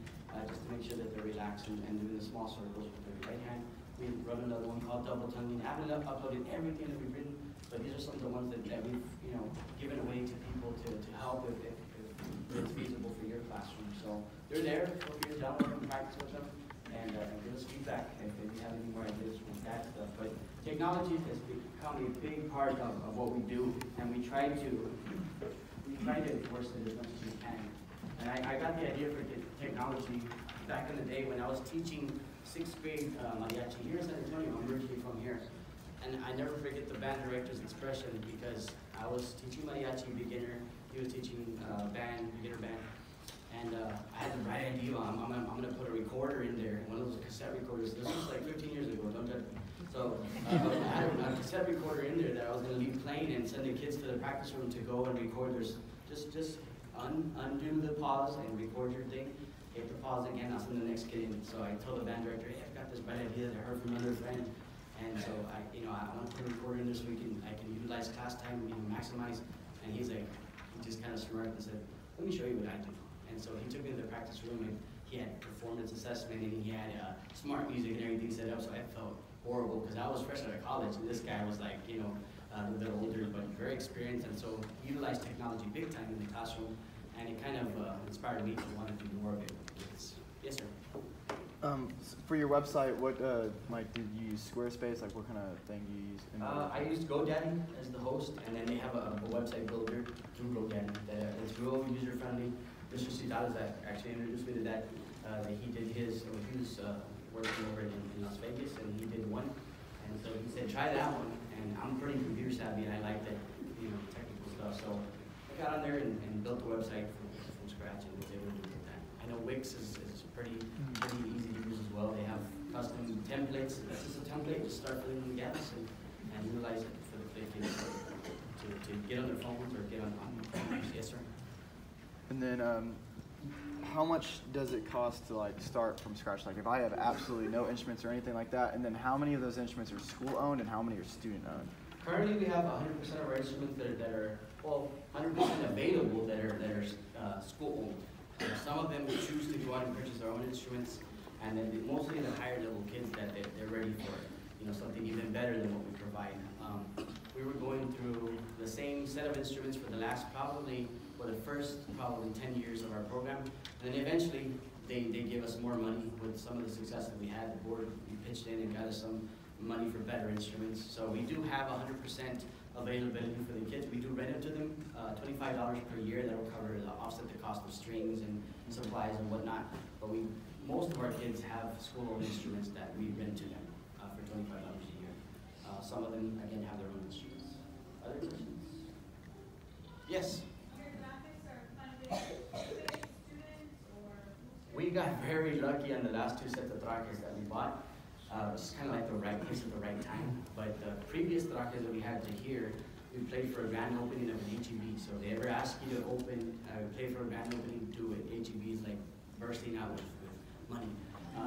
just to make sure that they're relaxed and doing the small circles with their right hand. We run another one called double tonguing. I haven't uploaded everything that we've written, but these are some of the ones that we've, you know, given away to people to help if it's feasible for your classroom. So they're there. Feel free to download them, practice with them, and give us feedback if you have any more ideas with that stuff. But technology has become a big part of what we do, and we try to enforce it as much as we can. And I got the idea for technology back in the day when I was teaching 6th grade mariachi here in San Antonio. I'm originally from here. And I never forget the band director's expression, because I was teaching mariachi beginner, he was teaching beginner band. And I had the right idea. I'm gonna put a recorder in there, one of those cassette recorders. This was like 15 years ago, don't judge me. So I had a cassette recorder in there that I was gonna leave playing and send the kids to the practice room to go and record. There's just undo the pause and record your thing. Hit the pause again, I'll send the next kid in. So I told the band director, hey, I've got this bright idea that I heard from another friend. And so I want to put a recorder in there so I can utilize class time, maximize. And he's like, he just kind of smirked and said, let me show you what I do. And so he took me to the practice room and he had performance assessment and he had smart music and everything set up, so I felt horrible because I was fresh out of college and this guy was like, you know, a little bit older but very experienced, and so he utilized technology big time in the classroom, and it kind of inspired me to want to do more of it with kids. Yes, sir. For your website, what like did you use Squarespace? Like what kind of thing do you use? I used GoDaddy as the host, and then they have a website builder through GoDaddy that is real user friendly. Mr. Cidales actually introduced me to that. He did his, he was working over in Las Vegas, and he did one, and so he said try that one. And I'm pretty computer savvy, and I like that, you know, technical stuff. So I got on there and built the website from scratch and was able to do that. I know Wix is pretty easy to use as well. They have custom templates. That's just a template. Just start filling in the gaps and utilize it for the kids to get on their phones or get on computers. Yes, sir. And then, how much does it cost to like start from scratch? Like if I have absolutely no instruments or anything like that, and then how many of those instruments are school owned and how many are student owned? Currently, we have 100% of our instruments that are well, 100% available that are school owned. Some of them choose to go out and purchase their own instruments, and then mostly the higher level kids that they're ready for, you know, something even better than what we provide. We were going through the same set of instruments for the first 10 years of our program, and then eventually they gave us more money with some of the success that we had. The board pitched in and got us some money for better instruments. So we do have 100% availability for the kids. We do rent it to them, $25 per year. That will cover offset the cost of strings and supplies and whatnot. But most of our kids have school-owned instruments that we rent to them for $25 a year. Some of them, again, have their own instruments. Other questions? Yes? We got very lucky on the last two sets of trajes that we bought. It's kind of like the right place at the right time. But the previous trajes that we had to here, we played for a grand opening of an HEB. So if they ever ask you to play for a grand opening, do it. HEB is like bursting out with money.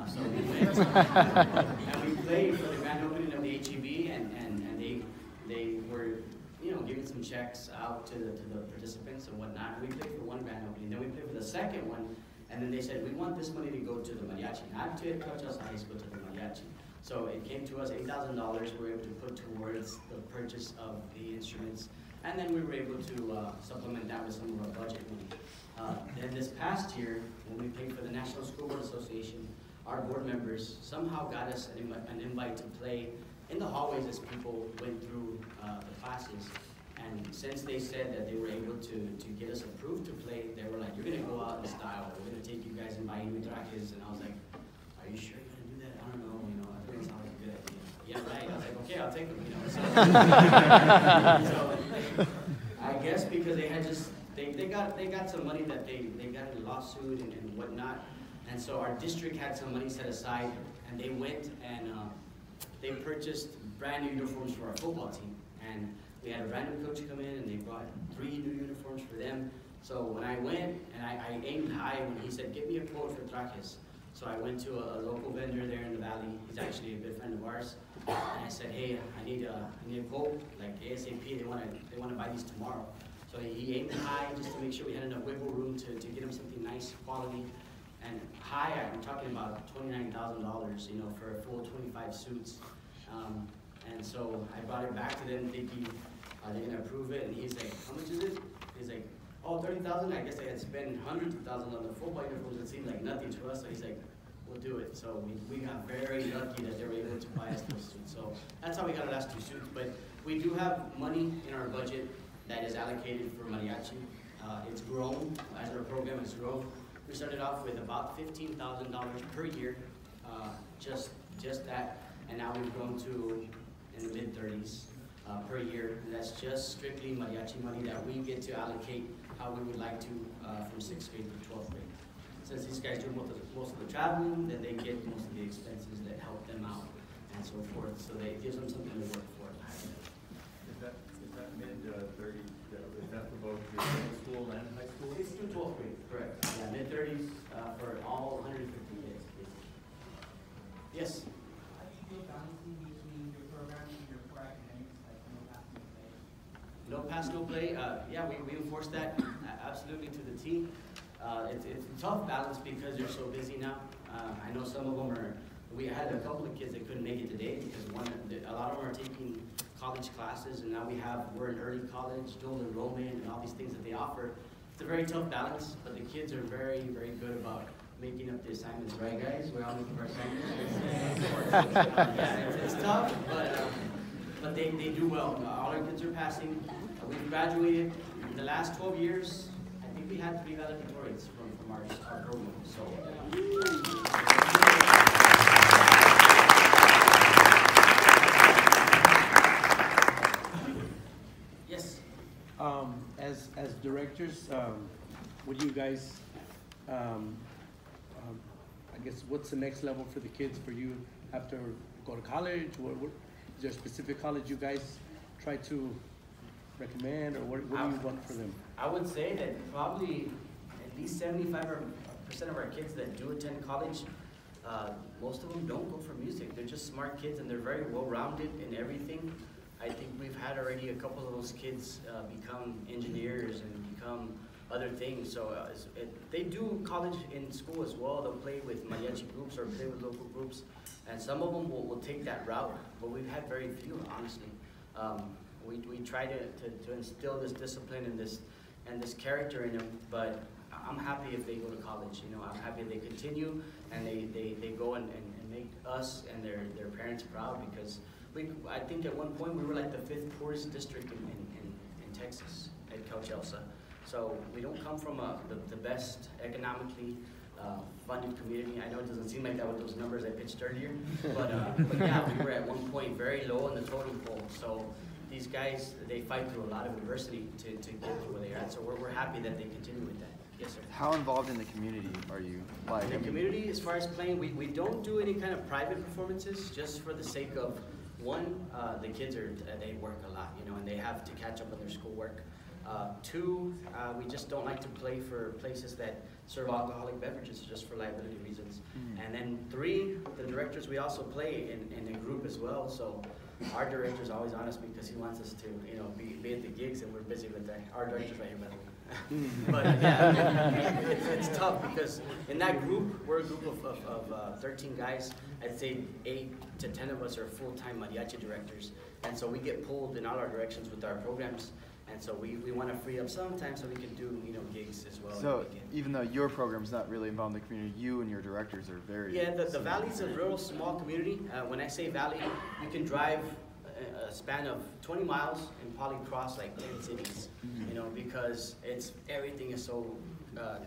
So we went and we played for the grand opening of the HEB, and they were, you know, giving some checks out to the participants and whatnot. We played for one grand opening, then we played for the second one, and then they said, we want this money to go to the Mariachi, not to Edcouch-Elsa High School, to the Mariachi. So it came to us $8,000 we were able to put towards the purchase of the instruments, and then we were able to supplement that with some of our budget money. Then this past year, when we paid for the National School Board Association, our board members somehow got us an invite to play in the hallways as people went through the classes. And since they said that they were able to get us approved to play, they were like, you're going to go out in style. We're going to take you guys and buy new trajes. And I was like, are you sure you're going to do that? I don't know. You know, I think it sounds like a good idea. Yeah, right. I was like, okay, I'll take them. You know. So I guess because they had they got some money that they got in a lawsuit and whatnot. And so our district had some money set aside, and they went and they purchased brand new uniforms for our football team. And we had a brand new coach come in, and they brought 3 new uniforms for them. So when I went, and I aimed high when he said, give me a quote for trajes. So I went to a local vendor there in the valley. He's actually a good friend of ours. And I said, hey, I need a quote, like ASAP. They want to buy these tomorrow. So he aimed high just to make sure we had enough wiggle room to get him something nice, quality. And high, I'm talking about $29,000, you know, for a full 25 suits. And so I brought it back to them thinking, are they gonna approve it? And he's like, how much is it? He's like, oh, $30,000. I guess they had spent hundreds of thousands on the football uniforms. It seemed like nothing to us. So he's like, we'll do it. So we got very lucky that they were able to buy us those suits. So that's how we got our last 2 suits. But we do have money in our budget that is allocated for mariachi. It's grown as our program has grown. We started off with about $15,000 per year, just that, and now we've grown to in the mid-30s per year. And that's just strictly mariachi money that we get to allocate how we would like to from 6th grade to 12th grade. Since these guys do most of the traveling, then they get most of the expenses that help them out and so forth. So it gives them something to work for. Is that mid-30s? Is that for both the middle school and high school? It's through 12th grade, correct. Yeah, mid-30s for all 150 kids. Yes? How do you feel balancing between your program and your core academics, like no pass, no play? No pass, no play. Yeah, we enforce that absolutely to the T. it's a tough balance because they're so busy now. I know some of them are, we had a couple of kids that couldn't make it today because a lot of them are taking college classes, and now we're in early college, dual enrollment, and all these things that they offer. It's a very tough balance, but the kids are very, very good about making up the assignments, right guys? We're all making our assignments. Yeah, it's tough, but they do well. All our kids are passing. We've graduated in the last 12 years. I think we had 3 valedictorians from our program. So. Yes. As directors, would you guys, I guess, what's the next level for the kids for you after go to college? Is there a specific college you guys try to recommend, or what do you want for them? I would say that probably at least 75% of our kids that do attend college, most of them don't go for music. They're just smart kids, and they're very well-rounded in everything. I think we've had already a couple of those kids become engineers and become other things. So they do college in school as well. They'll play with mariachi groups or play with local groups, and some of them will take that route. But we've had very few, honestly. We try to instill this discipline and this character in them. But I'm happy if they go to college. You know, I'm happy if they continue and they go and make us and their parents proud, because I think at one point we were like the 5th poorest district in Texas, Edcouch-Elsa. So we don't come from the best economically funded community. I know it doesn't seem like that with those numbers I pitched earlier, but yeah, we were at one point very low in the totem pole. So these guys, they fight through a lot of adversity to get to where they're at. So we're happy that they continue with that. Yes, sir. How involved in the community are you? In the community, as far as playing, we don't do any kind of private performances, just for the sake of, one, the kids they work a lot, you know, and they have to catch up on their schoolwork. 2, we just don't like to play for places that serve alcoholic beverages, just for liability reasons. And then 3, the directors, we also play in a group as well. So our director's always on us because he wants us to, you know, be at the gigs, and we're busy with that. Our director's right here, by the way. But yeah, it's tough because in that group, we're a group of 13 guys. I'd say 8 to 10 of us are full-time mariachi directors, and so we get pulled in all our directions with our programs. And so we want to free up some time so we can do, you know, gigs as well. So even though your program's not really involved in the community, you and your directors are very... Yeah, the Valley's a real small community. When I say Valley, you can drive a span of 20 miles and probably cross like 10 cities, you know, because everything is so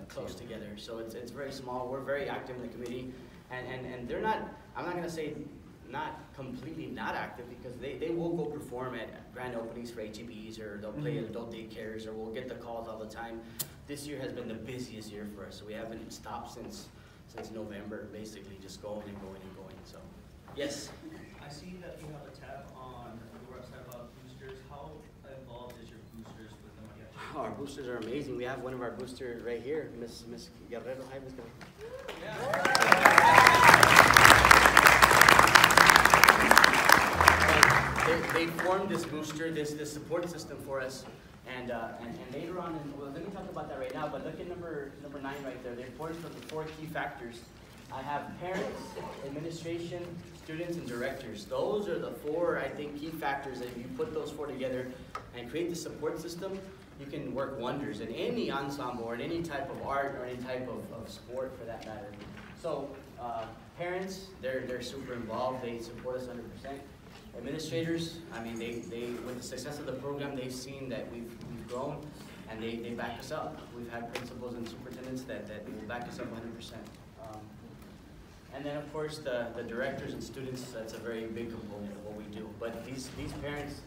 close together. So it's very small. We're very active in the community, and they're not, I'm not going to say not completely not active, because they will go perform at grand openings for HEBs, or they'll play at adult daycares, or we'll get the calls all the time. This year has been the busiest year for us, so we haven't stopped since November, basically just going and going and going. So yes. I see that you have a tab on your website about boosters. How involved is your boosters with the mariachi? Oh, our boosters are amazing. We have one of our boosters right here, Miss Guerrero. Hi, Miss Guerrero. Yeah. They formed this booster, this support system for us, and later on, well, let me talk about that right now. But look at number 9 right there. They're formed from the 4 key factors. I have parents, administration, students, and directors. Those are the 4, I think, key factors that if you put those 4 together and create the support system, you can work wonders in any ensemble or in any type of art or any type of sport for that matter. So parents, they're super involved. They support us 100%. Administrators, I mean, they with the success of the program, they've seen that we've grown, and they back us up. We've had principals and superintendents that will back us up 100%. And then, of course, the directors and students, that's a very big component of what we do. But these parents,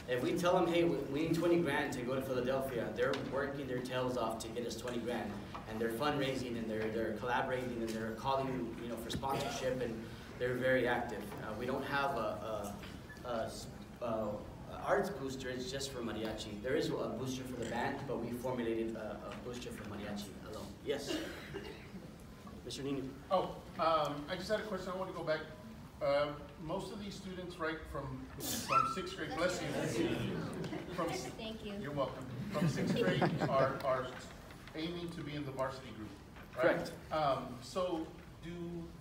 if we tell them, hey, we need 20 grand to go to Philadelphia, they're working their tails off to get us 20 grand. And they're fundraising, and they're collaborating, and they're calling, you know, for sponsorship, and they're very active. We don't have a arts booster. It's just for mariachi. There is a booster for the band, but we formulated a booster for mariachi alone. Yes, Mr. Nino. Oh, I just had a question. I want to go back. Most of these students, right, from 6th grade, bless you. Thank you. You're welcome. From 6th grade are aiming to be in the varsity group, right? Correct. So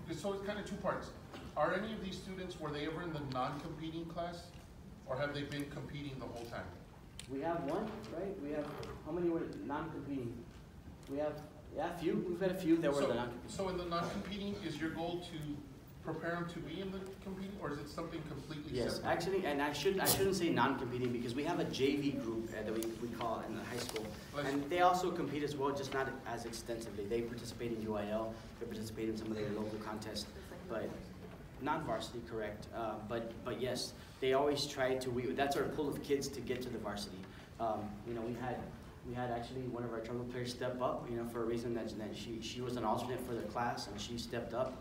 it's kind of two parts. Are any of these students, were they ever in the non-competing class, or have they been competing the whole time? We have one, right? We have, how many were non-competing? We have, yeah, a few. We've had a few that were the non-competing. So in the non-competing, is your goal to prepare them to be in the competing, or is it something completely yes, separate? actually, and I shouldn't say non-competing because we have a JV group that we call in the high school, and they also compete as well, just not as extensively. They participate in UIL, they participate in some of their local contests, but not varsity, correct? But yes, they always try to. That's our pool of kids to get to the varsity. You know, we had actually one of our trumpet players step up, you know, for a reason that she was an alternate for the class and she stepped up.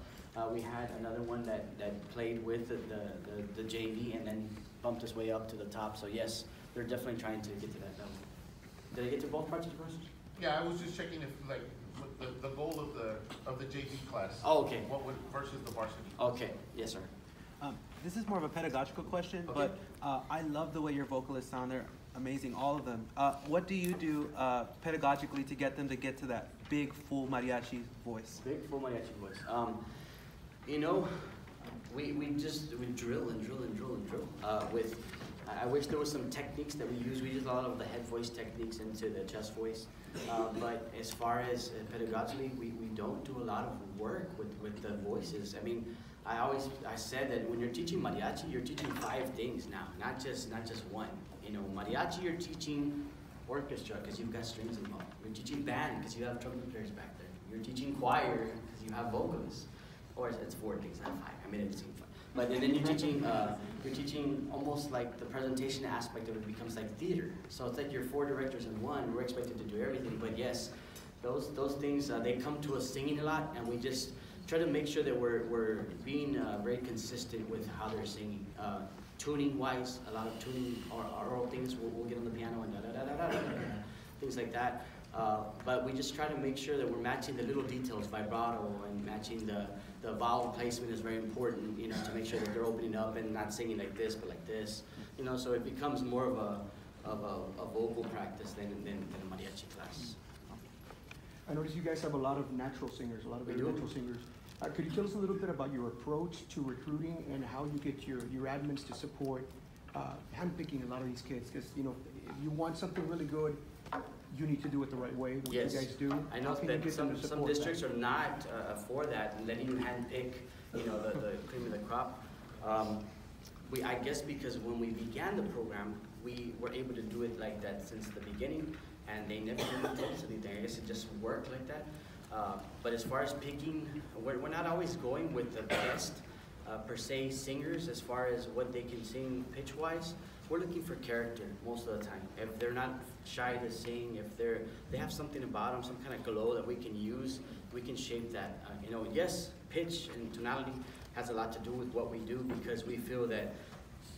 We had another one that played with the JV and then bumped his way up to the top. So yes, they're definitely trying to get to that level. Did I get to both parts of the question? Yeah, I was just checking if like the goal of the JV class. Oh, okay. What would versus the varsity? Okay. Yes, sir. This is more of a pedagogical question, okay. But I love the way your vocalists sound. They're amazing, all of them. What do you do pedagogically to get them to get to that big, full mariachi voice? Big, full mariachi voice. You know, we drill and drill and drill and drill. I wish there was some techniques that we use. We use a lot of the head voice techniques into the chest voice. But as far as pedagogically, we don't do a lot of work with the voices. I mean, I said that when you're teaching mariachi, you're teaching 5 things now, not just one. You know, mariachi, you're teaching orchestra because you've got strings involved. You're teaching band because you have trumpet players back there. You're teaching choir because you have vocalists. Or it's 4 things, not 5. I made it seem fun. But and then you're teaching almost like the presentation aspect of it becomes like theater. So it's like you're 4 directors in one. We're expected to do everything. But yes, those things they come to us singing a lot, and we just try to make sure that we're being very consistent with how they're singing. Tuning wise, a lot of tuning or oral things. We'll get on the piano and da da da da da da, things like that. But we just try to make sure that we're matching the little details, vibrato, and matching the vowel placement is very important, you know, to make sure that they're opening up and not singing like this, but like this, you know, so it becomes more of a vocal practice than a mariachi class. I notice you guys have a lot of natural singers, a lot of natural singers. Could you tell us a little bit about your approach to recruiting and how you get your admins to support handpicking a lot of these kids? Because, you know, if you want something really good, you need to do it the right way, which yes. You guys do. I know that some districts are not for that and letting you handpick, you know, the cream of the crop. I guess because when we began the program, we were able to do it like that since the beginning, and they never really told us anything. I guess it just worked like that. But as far as picking, we're not always going with the best per se singers as far as what they can sing pitch-wise. We're looking for character most of the time. If they're not shy to sing, if they have something about them, some kind of glow that we can use, we can shape that. You know, yes, pitch and tonality has a lot to do with what we do because we feel that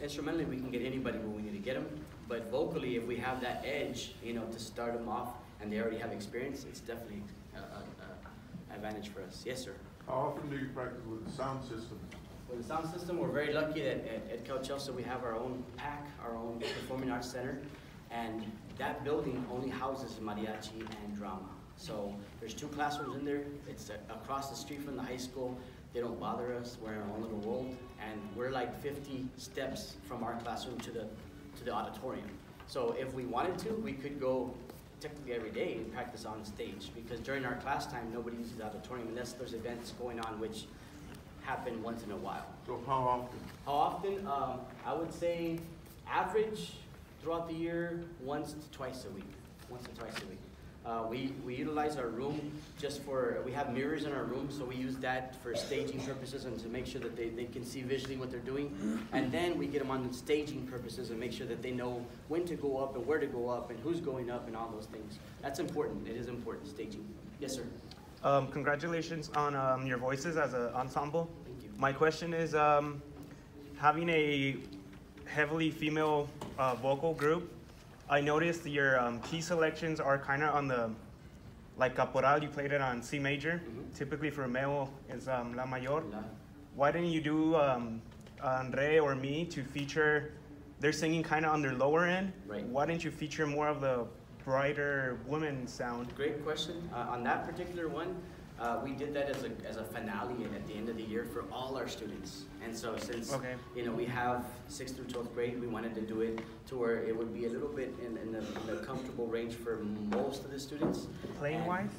instrumentally we can get anybody where we need to get them, but vocally if we have that edge, you know, to start them off and they already have experience, it's definitely an advantage for us. Yes, sir. How often do you practice with the sound system? With the sound system, we're very lucky that at Edcouch-Elsa we have our own PAC, our own Performing Arts Center, and that building only houses mariachi and drama. So there's 2 classrooms in there. It's across the street from the high school. They don't bother us. We're in our own little world, and we're like 50 steps from our classroom to the auditorium. So if we wanted to, we could go technically every day and practice on stage because during our class time, nobody uses the auditorium unless there's events going on, which happen once in a while. So how often? How often? I would say average throughout the year, once to twice a week. Once to twice a week. We utilize our room just we have mirrors in our room, so we use that for staging purposes and to make sure that they can see visually what they're doing. And then we get them on staging purposes and make sure that they know when to go up and where to go up and who's going up and all those things. That's important. It is important, staging. Yes, sir. Congratulations on your voices as an ensemble. Thank you. My question is, having a heavily female vocal group, I noticed your key selections are kind of on the, like caporal, you played it on C major. Typically for a male is La Mayor. Why didn't you do Re or Mi to feature, they're singing kind of on their lower end. Right. Why didn't you feature more of the brighter women sound? Great question. On that particular one, we did that as a finale and at the end of the year for all our students. And so since you know we have 6th through 12th grade, we wanted to do it to where it would be a little bit in the comfortable range for most of the students. Playing wise?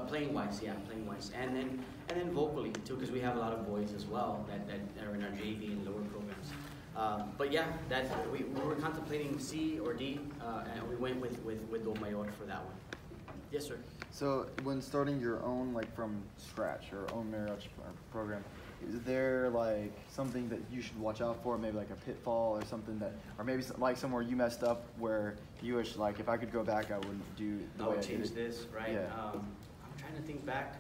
Playing wise, yeah, playing wise, and then vocally too, because we have a lot of boys as well that are in our JV and lower programs. But yeah, we were contemplating C or D, and we went with Do Mayor for that one. Yes, sir. So when starting your own, like from scratch, your own mariachi program, is there like something that you should watch out for, maybe like a pitfall or something that, or maybe like somewhere you messed up where you wish, like, if I could go back, I wouldn't do the way I did change it? this, right? Yeah. I'm trying to think back.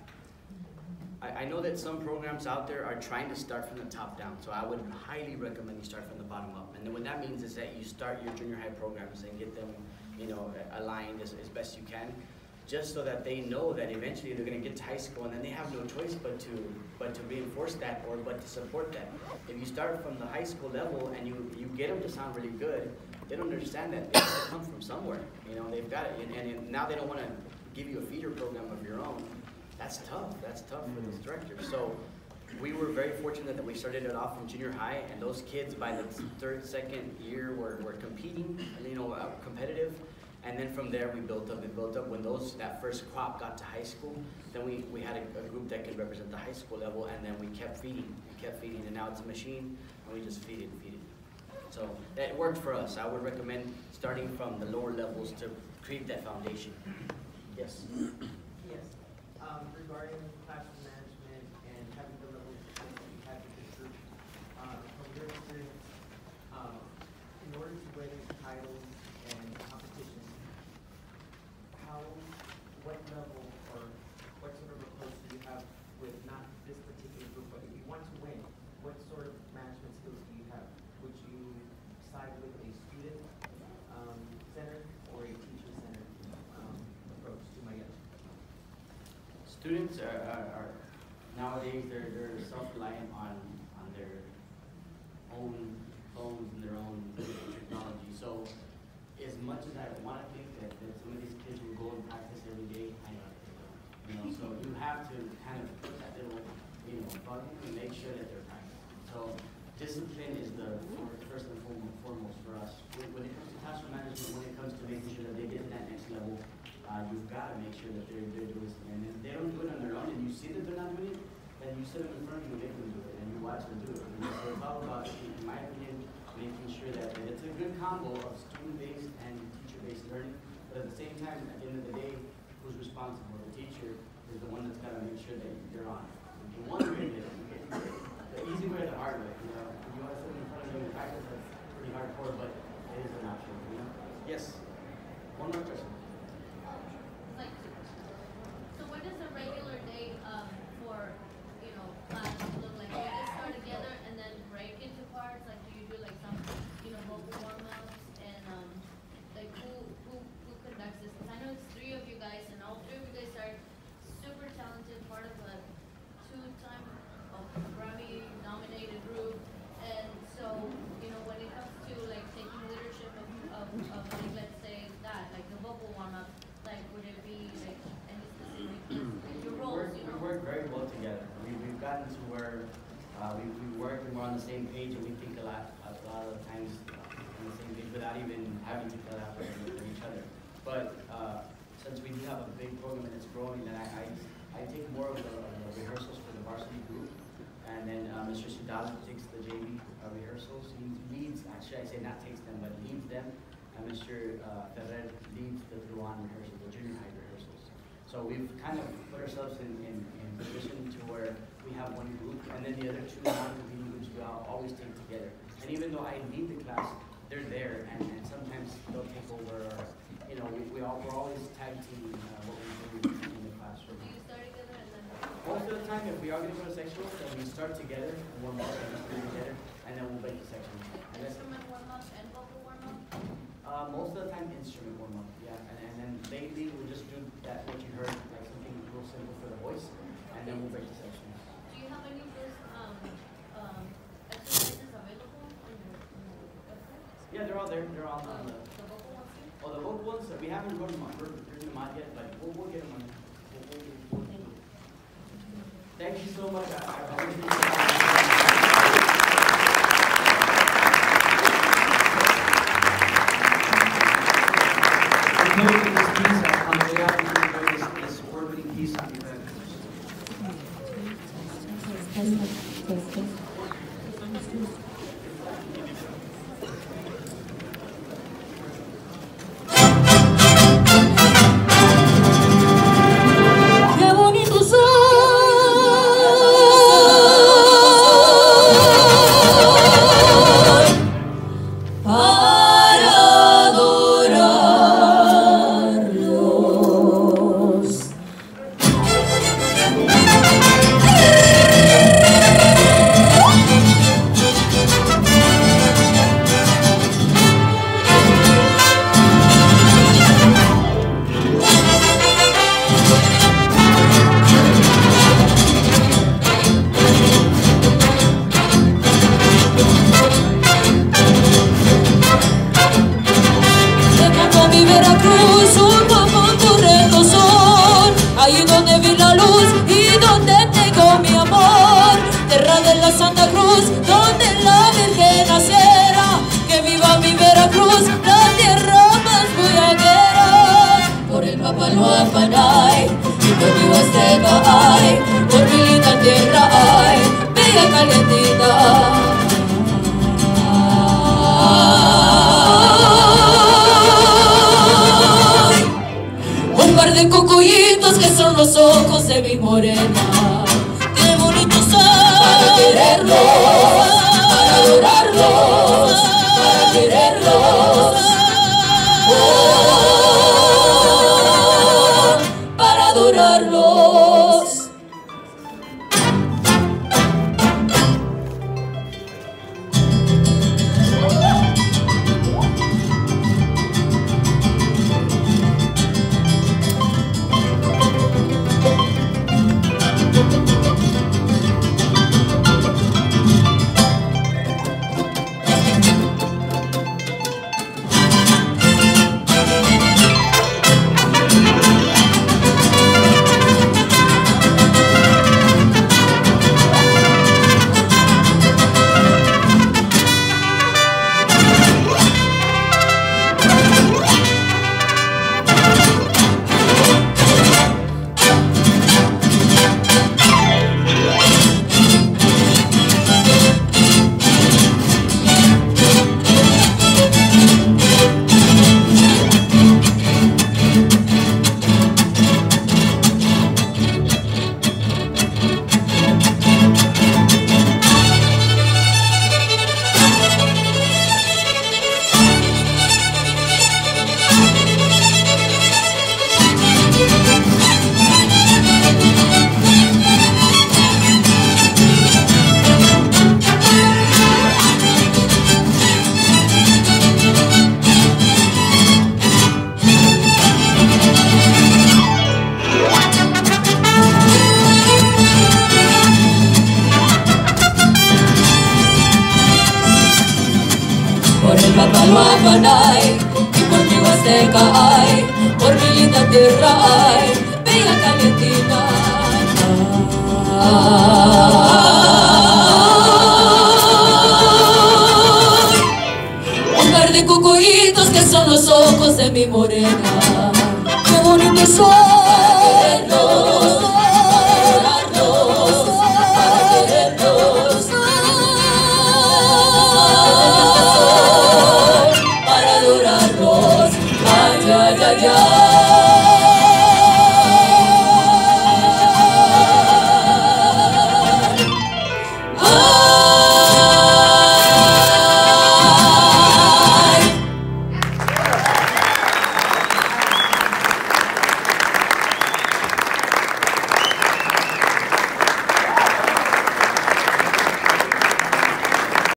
I know that some programs out there are trying to start from the top down, so I would highly recommend you start from the bottom up. And then what that means is that you start your junior high programs and get them, you know, aligned as best you can, just so that they know that eventually they're going to get to high school, and then they have no choice but to reinforce that but to support that. If you start from the high school level and you get them to sound really good, they don't understand that they have to come from somewhere. You know, they've got it, and now they don't want to give you a feeder program of your own. That's tough. That's tough for those directors. So we were very fortunate that we started it off from junior high, and those kids by the third, second year were competing, you know, competitive. And then from there we built up. We built up. When that first crop got to high school, then we had a group that could represent the high school level, and then we kept feeding and now it's a machine, and we just feed it and feed it. So that worked for us. I would recommend starting from the lower levels to create that foundation. Yes. Yes. Regarding classroom management and having the level of support that you have with this group, from your experience, in order to win titles and competitions, what level or what sort of approach do you have with not this particular group, but if you want to win, what sort of management skills do you have? Would you side with a student centered or a teacher centered approach to Mariachi? Students are nowadays they're self-reliant on their own phones and their own technology. So as much as I want to think that some of these kids will go and practice every day, I know they don't. You know, so you have to kind of put that little, you know, bug and make sure that they're practicing. So discipline is the first and foremost for us. When it comes to classroom management, when it comes to making sure that they get to that next level, you've got to make sure that they're doing something. And if they don't do it on their own, and you see that they're not doing it, then you sit them in front of you and make them do it, and you watch them do it. And so it's all about, in my opinion, making sure that it's a good combo of student-based and teacher-based learning. But at the same time, at the end of the day, who's responsible? The teacher is the one that's got to make sure that you're on. The one way to get it, the easy way or the hard way. You know, if you want to sit in front of them and practice, that's pretty hardcore, but it is an option. You know. Yes. One more question. So what does a regular day for, you know, class look like? Do you just start together and then break into parts? Like, do you do like some, you know, vocal warm-ups and like who conducts this? Because I know it's 3 of you guys, and all 3 of you guys are super talented, part of a 2-time Grammy-nominated group. And so, you know, when it comes to like taking leadership of like, let's say that, like the vocal warm-up, like would it be like any specific your roles? We work very well together. We've gotten to where we work and we're on the same page, and we think a lot of times on the same page without even having to collaborate with each other. But since we do have a big program and it's growing, then I take more of the rehearsals for the varsity group, and then Mr. Sudal takes the JV rehearsals. He leads, actually I say not takes them, but leads them. And Mr. Ferrer leads the Ruan rehearsals, the junior high rehearsals. So we've kind of put ourselves in position to where we have one group, and then the other 2 non-competing groups we all always take together. And even though I lead the class, they're there, and sometimes they'll take over. Or, you know, we're always tag teaming what we do in the classroom. Do you start together and then? Most of the time, if we are going to go to sectional, then we start together, and warm up, and we together, and then we'll break the section. Instrument warm-up and vocal warm-up? Most of the time, instrument warm-up, yeah. And then lately, we'll just do that, what you heard, like something real simple for the voice, and then we'll break the section. Do you have any of those exercises available on your website? Yeah, they're all there. They're all on the. The vocal ones too? Oh, the vocal ones, we haven't written them out yet, but we'll get them on. Thank you so much. This orbiting piece on the event. Panay, y por mi Huasteca ay, por mi linda tierra ay, bella calientita. Un par de cucuyitos que son los ojos de mi morena.